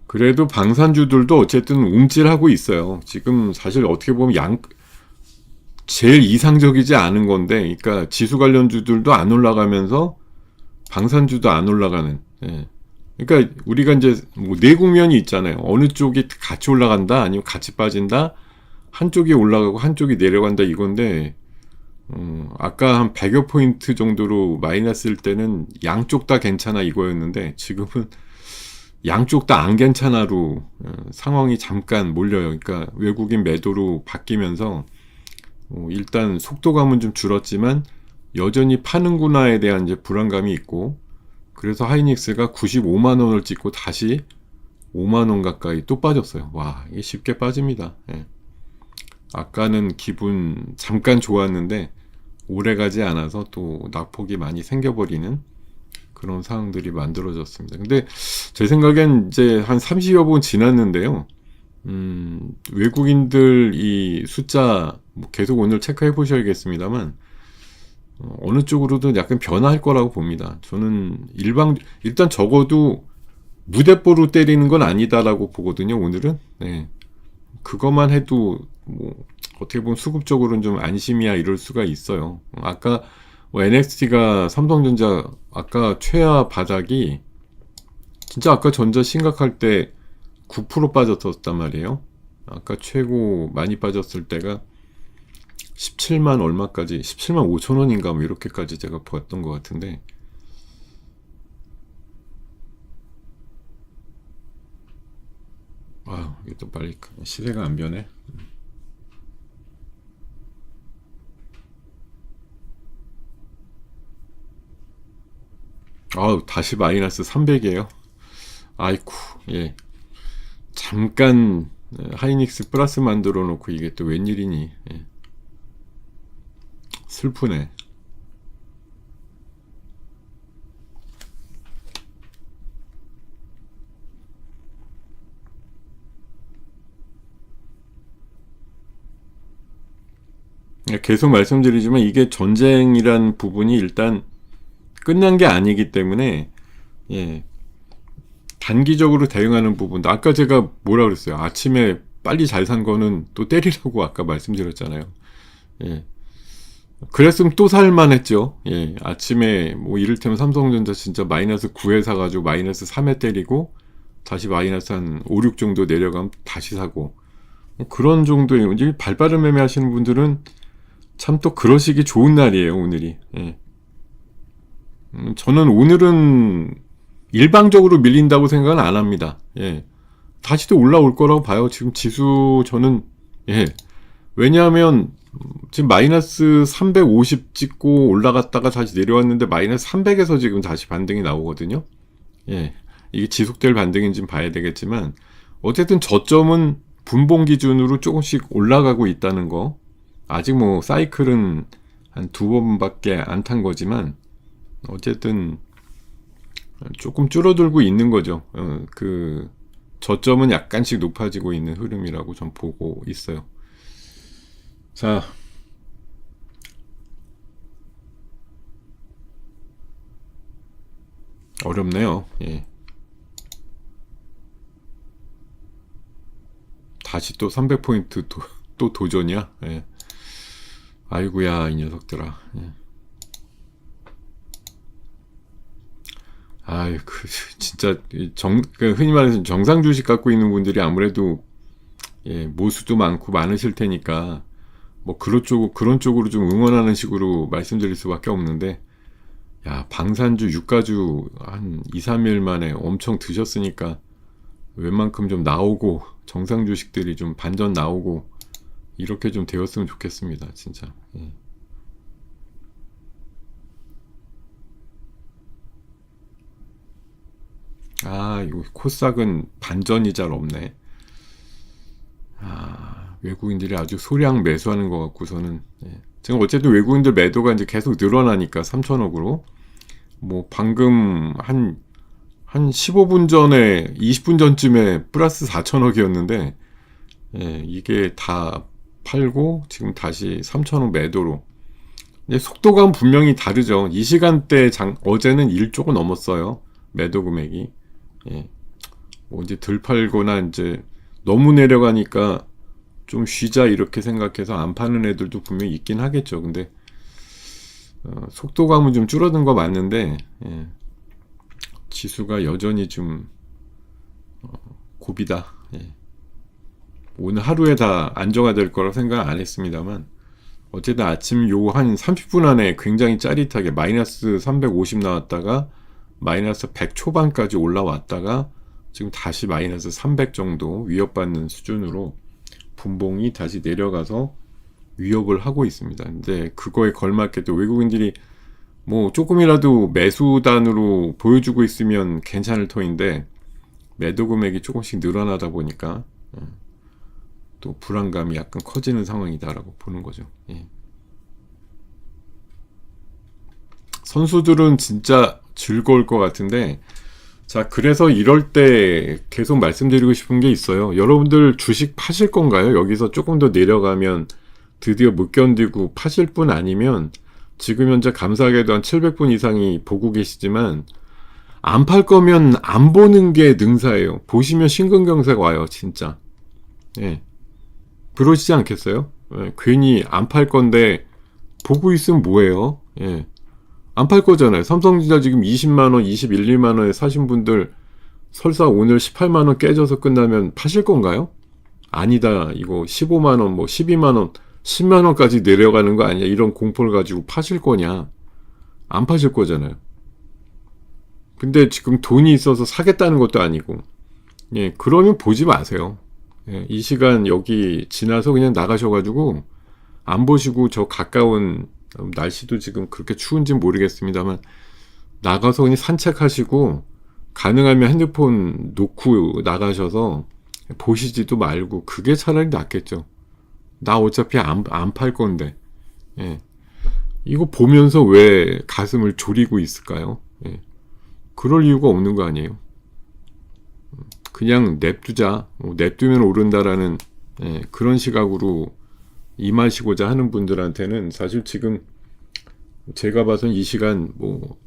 그래도 방산주들도 어쨌든 움찔하고 있어요. 지금 사실 어떻게 보면 제일 이상적이지 않은 건데, 그러니까 지수 관련주들도 안 올라가면서 방산주도 안 올라가는. 예. 그러니까 우리가 이제 뭐 네 국면이 있잖아요. 어느 쪽이 같이 올라간다, 아니면 같이 빠진다, 한쪽이 올라가고 한쪽이 내려간다 이건데, 아까 한 100여 포인트 정도로 마이너스일 때는 양쪽 다 괜찮아 이거였는데 지금은 양쪽 다 안 괜찮아로 상황이 잠깐 몰려요. 그러니까 외국인 매도로 바뀌면서 일단 속도감은 좀 줄었지만 여전히 파는구나에 대한 이제 불안감이 있고, 그래서 하이닉스가 95만 원을 찍고 다시 5만 원 가까이 또 빠졌어요. 와, 이게 쉽게 빠집니다. 예. 아까는 기분 잠깐 좋았는데 오래 가지 않아서 또 낙폭이 많이 생겨버리는 그런 상황들이 만들어졌습니다. 근데 제 생각엔 이제 한 30여 분 지났는데요. 외국인들 이 숫자 뭐 계속 오늘 체크해 보셔야겠습니다만 어느 쪽으로든 약간 변화할 거라고 봅니다. 저는 일단 적어도 무대뽀로 때리는 건 아니다라고 보거든요. 오늘은. 네. 그것만 해도 뭐 어떻게 보면 수급적으로는 좀 안심이야 이럴 수가 있어요. 아까 뭐 NXT가 삼성전자 아까 최하 바닥이 진짜 아까 전자 심각할 때 9% 빠졌었단 말이에요. 아까 최고 많이 빠졌을 때가 17만 얼마까지 17만 5천 원인가 뭐 이렇게까지 제가 봤던 것 같은데, 이게 또 빨리 시대가 안 변해. 다시 마이너스 300이에요. 아이쿠, 예. 잠깐 하이닉스 플러스 만들어 놓고 이게 또 웬일이니. 예. 슬프네. 계속 말씀드리지만 이게 전쟁이란 부분이 일단 끝난 게 아니기 때문에, 예, 단기적으로 대응하는 부분도 아까 제가 뭐라 그랬어요. 아침에 빨리 잘 산 거는 또 때리라고 아까 말씀드렸잖아요. 예. 그랬으면 또 살만 했죠. 예. 아침에 뭐 이를테면 삼성전자 진짜 마이너스 9에 사가지고 마이너스 3에 때리고 다시 마이너스 한 5, 6 정도 내려가면 다시 사고, 뭐 그런 정도의 이제 발빠른 매매 하시는 분들은 참 또 그러시기 좋은 날이에요, 오늘이. 예. 저는 오늘은 일방적으로 밀린다고 생각은 안 합니다. 예. 다시 또 올라올 거라고 봐요. 지금 지수 저는, 예. 왜냐하면 지금 마이너스 350 찍고 올라갔다가 다시 내려왔는데 마이너스 300에서 지금 다시 반등이 나오거든요. 예. 이게 지속될 반등인지는 봐야 되겠지만 어쨌든 저점은 분봉 기준으로 조금씩 올라가고 있다는 거. 아직 뭐 사이클은 한 두 번밖에 안 탄 거지만 어쨌든 조금 줄어들고 있는 거죠. 그 저점은 약간씩 높아지고 있는 흐름이라고 전 보고 있어요. 자, 어렵네요. 예. 다시 또 300포인트 또 도전이야. 예. 아이고야 이 녀석들아. 예. 아이 진짜 흔히 말해서 정상 주식 갖고 있는 분들이 아무래도 모수도 많고 많으실 테니까 뭐 그런 쪽으로 좀 응원하는 식으로 말씀드릴 수밖에 없는데, 야, 방산주, 유가주 한 2, 3일 만에 엄청 드셨으니까 웬만큼 좀 나오고 정상 주식들이 좀 반전 나오고 이렇게 좀 되었으면 좋겠습니다. 진짜. 예. 아, 이거 코스닥은 반전이 잘 없네. 아, 외국인들이 아주 소량 매수하는 것 같고서는, 지금 어쨌든 외국인들 매도가 이제 계속 늘어나니까 3천억으로 뭐 방금 한 15분 전에 20분 전쯤에 플러스 4천억이었는데, 이게 다 팔고 지금 다시 3천억 매도로. 속도감 분명히 다르죠. 이 시간대 어제는 1조가 넘었어요. 매도 금액이. 뭐 이제 덜 팔거나 이제 너무 내려가니까 좀 쉬자 이렇게 생각해서 안 파는 애들도 분명히 있긴 하겠죠. 근데 속도감은 좀 줄어든 거 맞는데, 지수가 여전히 좀 고비다. 오늘 하루에 다 안정화될 거라고 생각 안 했습니다만, 어쨌든 아침 요 한 30분 안에 굉장히 짜릿하게 마이너스 350 나왔다가 마이너스 100 초반까지 올라왔다가 지금 다시 마이너스 300 정도 위협받는 수준으로 분봉이 다시 내려가서 위협을 하고 있습니다. 근데 그거에 걸맞게 또 외국인들이 뭐 조금이라도 매수단으로 보여주고 있으면 괜찮을 터인데, 매도 금액이 조금씩 늘어나다 보니까 또 불안감이 약간 커지는 상황이다라고 보는 거죠. 선수들은 진짜 즐거울 것 같은데, 자, 그래서 이럴 때 계속 말씀드리고 싶은 게 있어요. 여러분들 주식 파실 건가요? 여기서 조금 더 내려가면 드디어 못 견디고 파실 분 아니면, 지금 현재 감사하게도 한 700분 이상이 보고 계시지만 안 팔 거면 안 보는 게 능사예요. 보시면 심근경색 와요, 진짜. 그러시지 않겠어요? 괜히 안 팔 건데 보고 있으면 뭐예요? 안 팔 거잖아요. 삼성전자 지금 20만원, 21, 2만원에 사신 분들 설사 오늘 18만원 깨져서 끝나면 파실 건가요? 아니다. 이거 15만원, 뭐 12만원, 10만원까지 내려가는 거 아니야? 이런 공포를 가지고 파실 거냐? 안 파실 거잖아요. 근데 지금 돈이 있어서 사겠다는 것도 아니고, 그러면 보지 마세요. 이 시간 여기 지나서 그냥 나가셔가지고 안 보시고 저 가까운, 날씨도 지금 그렇게 추운지 모르겠습니다만 나가서 그냥 산책하시고 가능하면 핸드폰 놓고 나가셔서 보시지도 말고, 그게 차라리 낫겠죠. 나 어차피 안 팔 건데. 이거 보면서 왜 가슴을 졸이고 있을까요? 그럴 이유가 없는 거 아니에요. 그냥 냅두자, 냅두면 오른다라는 그런 시각으로 임하시고자 하는 분들한테는 사실 지금 제가 봐선 이 시간 뭐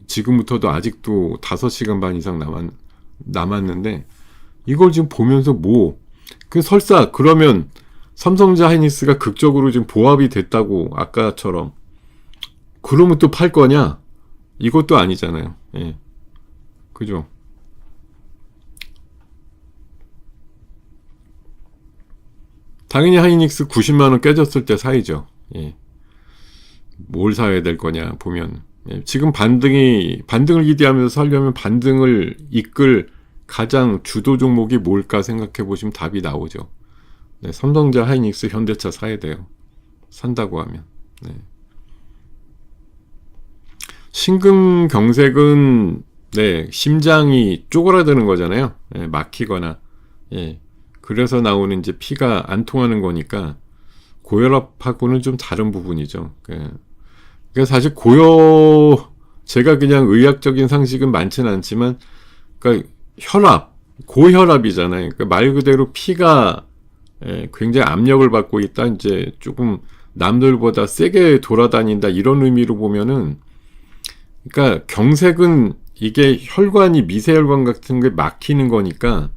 지금부터도 아직도 5시간 반 이상 남았는데 이걸 지금 보면서 설사 그러면 삼성전자 하이닉스가 극적으로 지금 보합이 됐다고 아까처럼 그러면 또 팔 거냐? 이것도 아니잖아요. 그죠? 당연히 하이닉스 90만원 깨졌을 때 사이죠. 뭘 사야 될 거냐 보면, 지금 반등을 기대하면서 살려면 반등을 이끌 가장 주도 종목이 뭘까 생각해 보시면 답이 나오죠. 삼성전자, 하이닉스, 현대차 사야 돼요. 산다고 하면. 심근경색은 심장이 쪼그라드는 거잖아요. 막히거나. 그래서 나오는 이제 피가 안 통하는 거니까 고혈압하고는 좀 다른 부분이죠. 그러니까 사실 제가 그냥 의학적인 상식은 많지는 않지만, 그러니까 고혈압이잖아요. 그러니까 말 그대로 피가 굉장히 압력을 받고 있다. 이제 조금 남들보다 세게 돌아다닌다. 이런 의미로 보면은, 그러니까 경색은 이게 혈관이 미세혈관 같은 게 막히는 거니까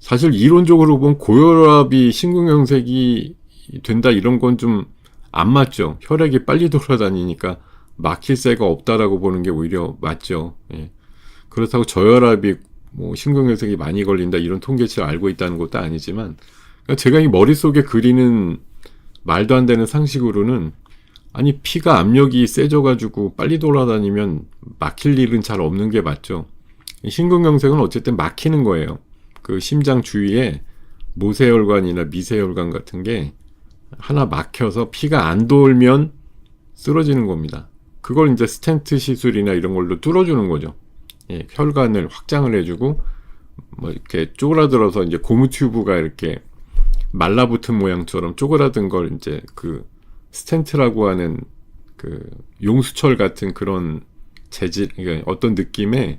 사실 이론적으로 보면 고혈압이 심근경색이 된다 이런 건 좀 안 맞죠. 혈액이 빨리 돌아다니니까 막힐 새가 없다라고 보는 게 오히려 맞죠. 예. 그렇다고 저혈압이 뭐 심근경색이 많이 걸린다 이런 통계치를 알고 있다는 것도 아니지만, 그러니까 제가 이 머릿속에 그리는 말도 안 되는 상식으로는, 아니 피가 압력이 세져가지고 빨리 돌아다니면 막힐 일은 잘 없는 게 맞죠. 심근경색은 어쨌든 막히는 거예요. 그 심장 주위에 모세혈관이나 미세혈관 같은 게 하나 막혀서 피가 안 돌면 쓰러지는 겁니다. 그걸 이제 스텐트 시술이나 이런 걸로 뚫어주는 거죠. 예, 혈관을 확장을 해주고 뭐 이렇게 쪼그라들어서 이제 고무 튜브가 이렇게 말라붙은 모양처럼 쪼그라든 걸 이제 그 스텐트라고 하는 그 용수철 같은 그런 재질, 그러니까 어떤 느낌의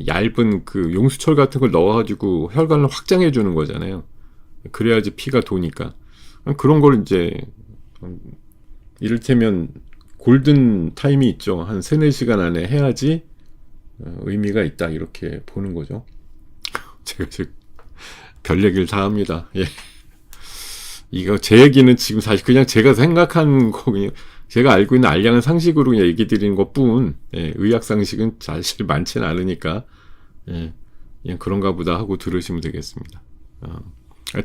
얇은 그 용수철 같은 걸 넣어가지고 혈관을 확장해 주는 거잖아요. 그래야지 피가 도니까. 그런 걸 이제 이를테면 골든 타임이 있죠. 한 3-4시간 안에 해야지 의미가 있다 이렇게 보는 거죠. 제가 지금 별 얘기를 다 합니다. 예. 이거 제 얘기는 지금 사실 그냥 제가 생각한 거군요. 제가 알고 있는 알량한 상식으로 그냥 얘기 드리는 것뿐, 예, 의학 상식은 사실 많지는 않으니까, 예, 그냥 그런가 보다 하고 들으시면 되겠습니다.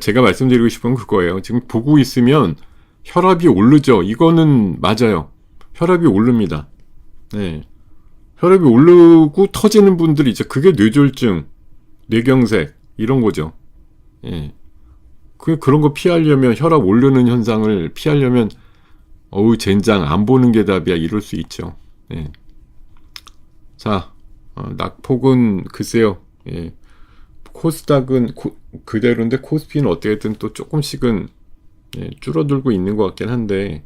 제가 말씀드리고 싶은 건 그거예요. 지금 보고 있으면 혈압이 오르죠. 이거는 맞아요. 혈압이 오릅니다. 네. 혈압이 오르고 터지는 분들이 있죠. 그게 뇌졸중, 뇌경색 이런 거죠. 예. 그런 거 피하려면, 혈압 오르는 현상을 피하려면 어우 젠장 안 보는 게 답이야 이럴 수 있죠. 예. 자, 낙폭은 글쎄요. 예. 코스닥은 그대로인데 코스피는 어떻게든 또 조금씩은, 예, 줄어들고 있는 것 같긴 한데,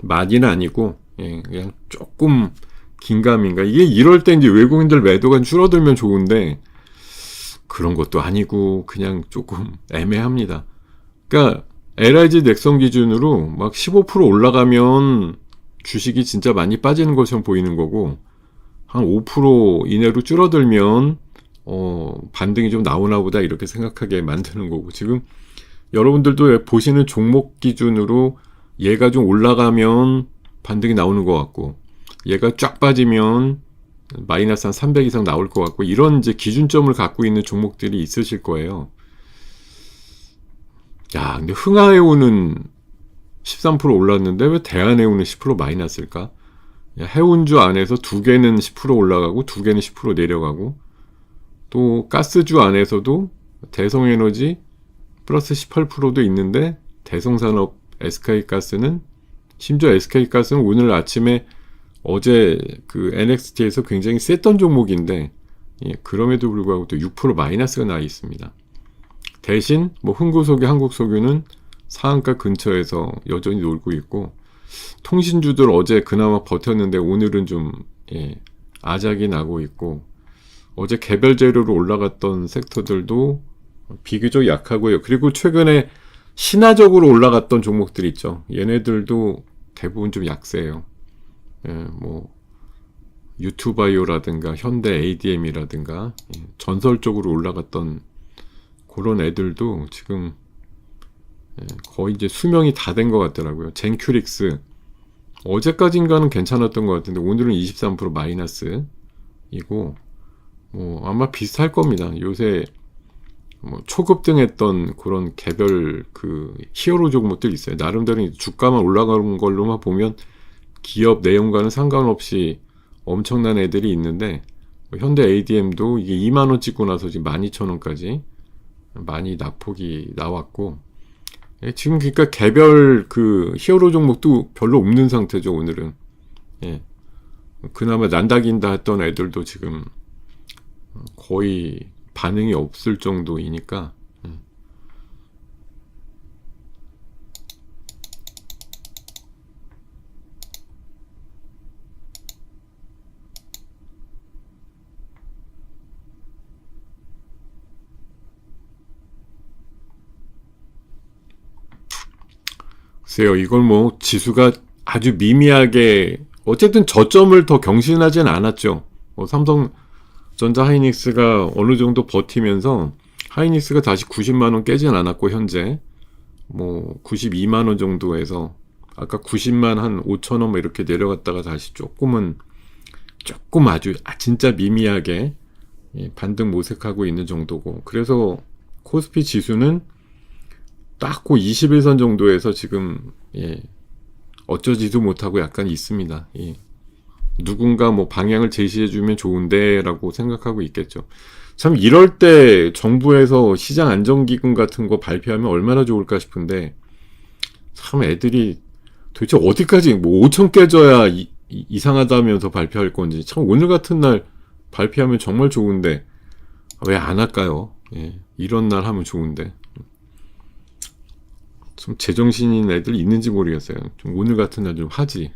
많이는 아니고, 예, 그냥 조금 긴가민가. 이게 이럴 때 이제 외국인들 매도가 줄어들면 좋은데 그런 것도 아니고 그냥 조금 애매합니다. 그러니까 LIG 넥선 기준으로 막 15% 올라가면 주식이 진짜 많이 빠지는 것처럼 보이는 거고, 한 5% 이내로 줄어들면 반등이 좀 나오나 보다 이렇게 생각하게 만드는 거고, 지금 여러분들도 보시는 종목 기준으로 얘가 좀 올라가면 반등이 나오는 것 같고, 얘가 쫙 빠지면 마이너스 한 300 이상 나올 것 같고, 이런 이제 기준점을 갖고 있는 종목들이 있으실 거예요. 야, 근데 흥하해운은 13% 올랐는데 왜 대한해운은 10% 마이너스일까? 해운주 안에서 2개는 10% 올라가고 2개는 10% 내려가고, 또 가스주 안에서도 대성에너지 플러스 18%도 있는데 대성산업 SK가스는, 심지어 SK가스는 오늘 아침에 어제 그 NXT에서 굉장히 셌던 종목인데, 예, 그럼에도 불구하고 또 6% 마이너스가 나 있습니다. 대신 뭐 흥구석유, 한국석유는 상한가 근처에서 여전히 놀고 있고, 통신주들 어제 그나마 버텼는데 오늘은 좀, 예, 아작이 나고 있고, 어제 개별 재료로 올라갔던 섹터들도 비교적 약하고요. 그리고 최근에 신화적으로 올라갔던 종목들 있죠. 얘네들도 대부분 좀 약세예요. 예, 뭐 유투바이오라든가 현대 ADM이라든가, 예, 전설적으로 올라갔던 그런 애들도 지금, 예, 거의 이제 수명이 다 된 것 같더라고요. 젠큐릭스 어제까지인가는 괜찮았던 것 같은데 오늘은 23% 마이너스이고, 뭐 아마 비슷할 겁니다. 요새 뭐 초급등했던 그런 개별 그 히어로 종목들 있어요. 나름대로 주가만 올라가는 걸로만 보면 기업 내용과는 상관없이 엄청난 애들이 있는데, 현대 ADM도 이게 2만원 찍고 나서 지금 12,000원까지 많이 낙폭이 나왔고, 예, 지금 그러니까 개별 그 히어로 종목도 별로 없는 상태죠 오늘은. 예, 그나마 난다긴다 했던 애들도 지금 거의 반응이 없을 정도이니까. 글쎄요, 이걸 뭐 지수가 아주 미미하게 어쨌든 저점을 더 경신하진 않았죠. 삼성전자 하이닉스가 어느 정도 버티면서 하이닉스가 다시 90만원 깨진 않았고 현재 92만원 정도에서 아까 90만 한 5천원 뭐 이렇게 내려갔다가 다시 조금 아주 진짜 미미하게 반등 모색하고 있는 정도고, 그래서 코스피 지수는 딱 그 21선 정도에서 지금 어쩌지도 못하고 약간 있습니다. 누군가 방향을 제시해주면 좋은데 라고 생각하고 있겠죠. 참 이럴 때 정부에서 시장 안정기금 같은 거 발표하면 얼마나 좋을까 싶은데, 참 애들이 도대체 어디까지 5천 깨져야 이상하다면서 발표할 건지, 참 오늘 같은 날 발표하면 정말 좋은데 왜 안 할까요? 이런 날 하면 좋은데. 좀 제정신인 애들 있는지 모르겠어요. 좀 오늘 같은 날 좀 하지.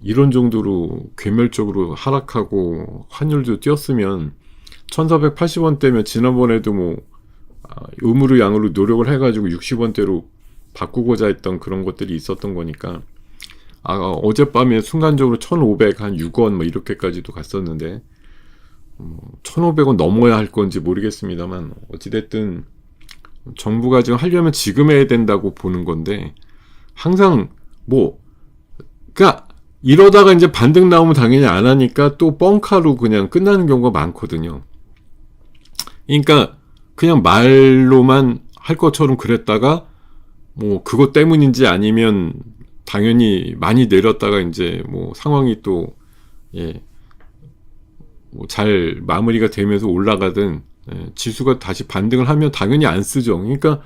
이런 정도로 괴멸적으로 하락하고 환율도 뛰었으면 1480원대면 지난번에도 음으로 양으로 노력을 해가지고 60원대로 바꾸고자 했던 그런 것들이 있었던 거니까, 어젯밤에 순간적으로 1500 한 6원 이렇게까지도 갔었는데 1500원 넘어야 할 건지 모르겠습니다만, 어찌됐든 정부가 지금 하려면 지금 해야 된다고 보는 건데, 항상 그러니까 이러다가 이제 반등 나오면 당연히 안 하니까 또 뻥카로 그냥 끝나는 경우가 많거든요. 그러니까 그냥 말로만 할 것처럼 그랬다가 그것 때문인지 아니면 당연히 많이 내렸다가 이제 상황이 또 잘 마무리가 되면서 올라가든 지수가 다시 반등을 하면 당연히 안 쓰죠. 그러니까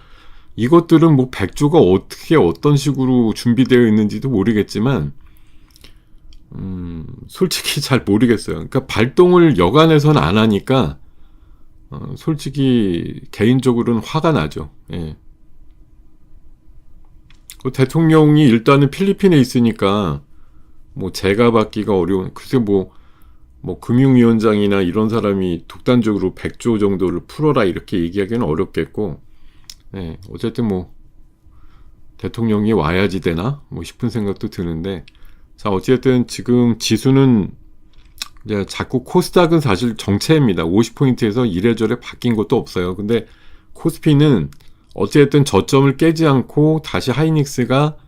이것들은 100조가 어떻게 어떤 식으로 준비되어 있는지도 모르겠지만 솔직히 잘 모르겠어요. 그러니까 발동을 여간해서는 안 하니까 솔직히 개인적으로는 화가 나죠. 대통령이 일단은 필리핀에 있으니까 제가 받기가 어려운, 글쎄 금융위원장이나 이런 사람이 독단적으로 100조 정도를 풀어라 이렇게 얘기하기는 어렵겠고, 어쨌든 대통령이 와야지 되나 싶은 생각도 드는데, 자, 어쨌든 지금 지수는 이제 자꾸 코스닥은 사실 정체입니다. 50포인트에서 이래저래 바뀐 것도 없어요. 근데 코스피는 어쨌든 저점을 깨지 않고 다시 하이닉스가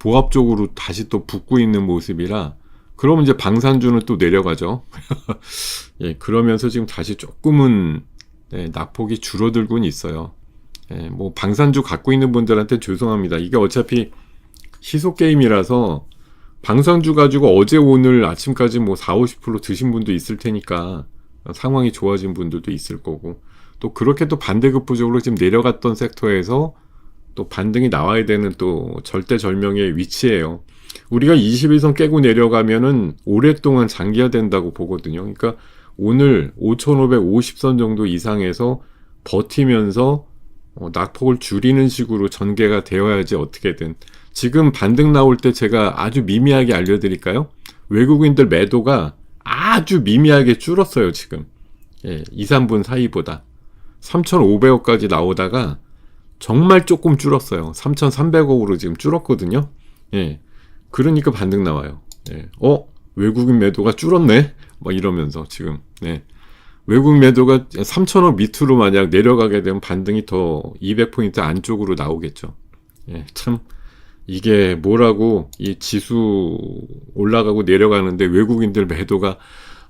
보합 쪽으로 다시 또 붙고 있는 모습이라, 그러면 이제 방산주는 또 내려가죠. 그러면서 지금 다시 조금은 낙폭이 줄어들고는 있어요. 방산주 갖고 있는 분들한테 죄송합니다. 이게 어차피 희소 게임이라서 방산주 가지고 어제 오늘 아침까지 40-50% 드신 분도 있을 테니까 상황이 좋아진 분들도 있을 거고, 또 그렇게 또 반대급부적으로 지금 내려갔던 섹터에서 또 반등이 나와야 되는 또 절대절명의 위치예요. 우리가 21선 깨고 내려가면은 오랫동안 장기화된다고 보거든요. 그러니까 오늘 5550선 정도 이상에서 버티면서 낙폭을 줄이는 식으로 전개가 되어야지 어떻게든. 지금 반등 나올 때 제가 아주 미미하게 알려드릴까요? 외국인들 매도가 아주 미미하게 줄었어요. 지금 2, 3분 사이보다 3,500억까지 나오다가 정말 조금 줄었어요. 3,300억으로 지금 줄었거든요. 그러니까 반등 나와요. 외국인 매도가 줄었네? 이러면서 지금 외국 매도가 3,000억 밑으로 만약 내려가게 되면 반등이 더 200포인트 안쪽으로 나오겠죠. 참 이게 뭐라고, 이 지수 올라가고 내려가는데 외국인들 매도가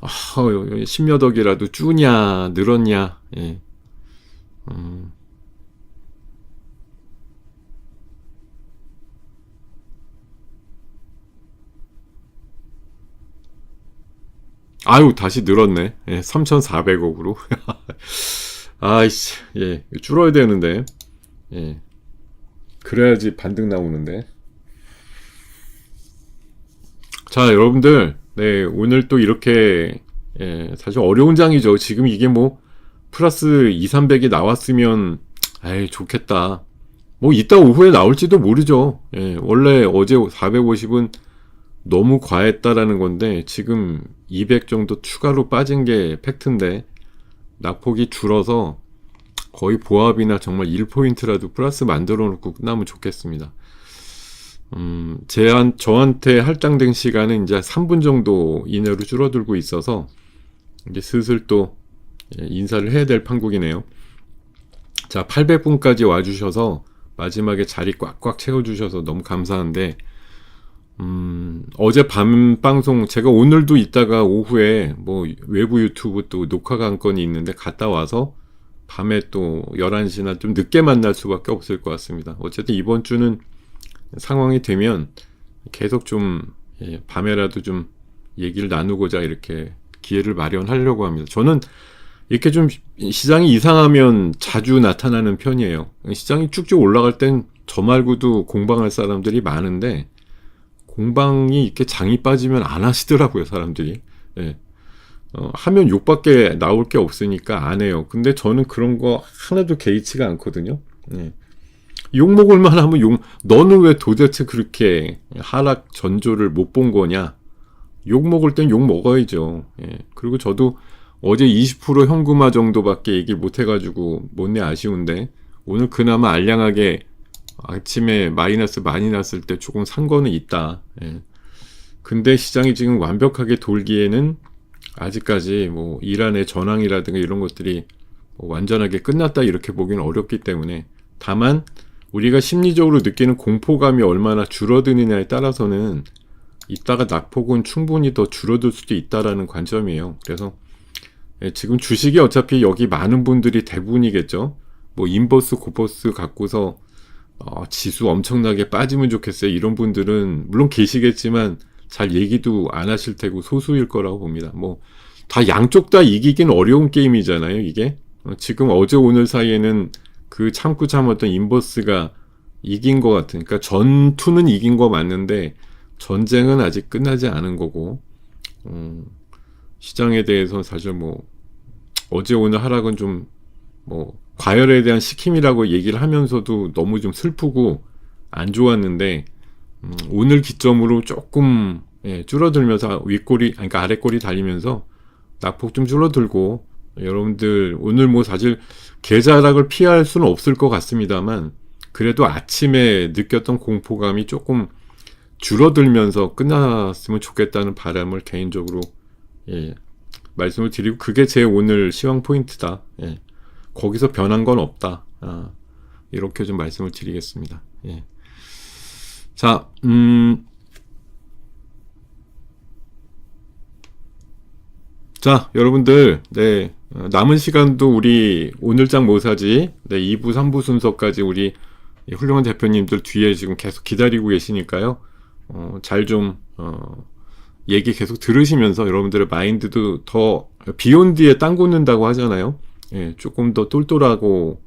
10몇 억이라도 주냐 늘었냐. 아유, 다시 늘었네. 3,400억으로. 아이씨, 줄어야 되는데. 그래야지 반등 나오는데. 자, 여러분들, 오늘 또 이렇게, 사실 어려운 장이죠. 지금 이게 플러스 2, 300이 나왔으면, 좋겠다. 이따 오후에 나올지도 모르죠. 원래 어제 450은 너무 과했다라는 건데, 지금 200 정도 추가로 빠진 게 팩트인데, 낙폭이 줄어서 거의 보합이나 정말 1포인트라도 플러스 만들어 놓고 끝나면 좋겠습니다. 저한테 할당된 시간은 이제 3분 정도 이내로 줄어들고 있어서 이제 슬슬 또 인사를 해야 될 판국이네요. 자, 800분까지 와주셔서 마지막에 자리 꽉꽉 채워주셔서 너무 감사한데, 어제 밤 방송, 제가 오늘도 이따가 오후에 뭐 외부 유튜브 또 녹화가 한 건이 있는데 갔다 와서 밤에 또 11시나 좀 늦게 만날 수밖에 없을 것 같습니다. 어쨌든 이번 주는 상황이 되면 계속 좀 밤에라도 좀 얘기를 나누고자 이렇게 기회를 마련하려고 합니다. 저는 이렇게 좀 시장이 이상하면 자주 나타나는 편이에요. 시장이 쭉쭉 올라갈 땐 저 말고도 공방할 사람들이 많은데 공방이 이렇게 장이 빠지면 안 하시더라고요, 사람들이. 예. 하면 욕밖에 나올 게 없으니까 안 해요. 근데 저는 그런 거 하나도 개의치가 않거든요. 예. 욕 먹을 만하면 너는 왜 도대체 그렇게 하락 전조를 못 본 거냐? 욕 먹을 땐 욕 먹어야죠. 예. 그리고 저도 어제 20% 현금화 정도밖에 얘기를 못 해가지고 못내 아쉬운데 오늘 그나마 알량하게 아침에 마이너스 많이 났을 때 조금 산 거는 있다. 예. 근데 시장이 지금 완벽하게 돌기에는 아직까지 뭐 이란의 전황이라든가 이런 것들이 뭐 완전하게 끝났다 이렇게 보기는 어렵기 때문에, 다만 우리가 심리적으로 느끼는 공포감이 얼마나 줄어드느냐에 따라서는 이따가 낙폭은 충분히 더 줄어들 수도 있다라는 관점이에요. 그래서 지금 주식이 어차피 여기 많은 분들이 대부분이겠죠. 뭐 인버스 고버스 갖고서 지수 엄청나게 빠지면 좋겠어요, 이런 분들은 물론 계시겠지만 잘 얘기도 안 하실 테고 소수일 거라고 봅니다. 뭐 다 양쪽 다 이기긴 어려운 게임이잖아요, 이게. 지금 어제 오늘 사이에는 그 참고 참았던 인버스가 이긴 것 같은, 그러니까 전투는 이긴 거 맞는데 전쟁은 아직 끝나지 않은 거고, 시장에 대해서 사실 뭐 어제 오늘 하락은 좀 뭐 과열에 대한 시킴이라고 얘기를 하면서도 너무 좀 슬프고 안 좋았는데, 오늘 기점으로 조금 줄어들면서 윗골이, 그러니까 아랫골이 달리면서 낙폭 좀 줄어들고, 여러분들 오늘 뭐 사실 계좌락을 피할 수는 없을 것 같습니다만 그래도 아침에 느꼈던 공포감이 조금 줄어들면서 끝났으면 좋겠다는 바람을 개인적으로 말씀을 드리고, 그게 제 오늘 시황 포인트다. 거기서 변한 건 없다. 이렇게 좀 말씀을 드리겠습니다. 자, 자, 여러분들, 남은 시간도 우리 오늘장 모사지, 2부, 3부 순서까지 우리 훌륭한 대표님들 뒤에 지금 계속 기다리고 계시니까요. 잘 좀, 얘기 계속 들으시면서 여러분들의 마인드도 더, 비욘드에 땅 꽂는다고 하잖아요. 조금 더 똘똘하고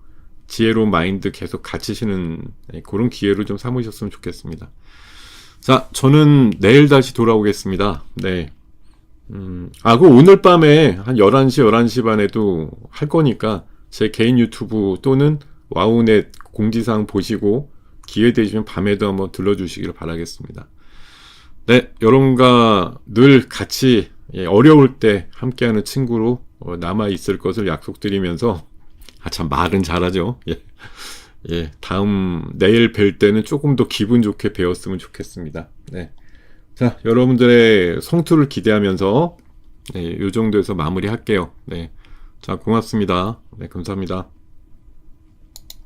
지혜로운 마인드 계속 갖추시는 그런 기회로 좀 삼으셨으면 좋겠습니다. 자, 저는 내일 다시 돌아오겠습니다. 네. 그 오늘 밤에 한 11시, 11시 반에도 할 거니까 제 개인 유튜브 또는 와우넷 공지사항 보시고 기회 되시면 밤에도 한번 들러주시기를 바라겠습니다. 네, 여러분과 늘 같이 어려울 때 함께하는 친구로 남아있을 것을 약속드리면서, 참 말은 잘하죠. 내일 뵐 때는 조금 더 기분 좋게 뵈었으면 좋겠습니다. 네. 자, 여러분들의 성투를 기대하면서 요 정도에서 마무리할게요. 네. 자, 고맙습니다. 네, 감사합니다.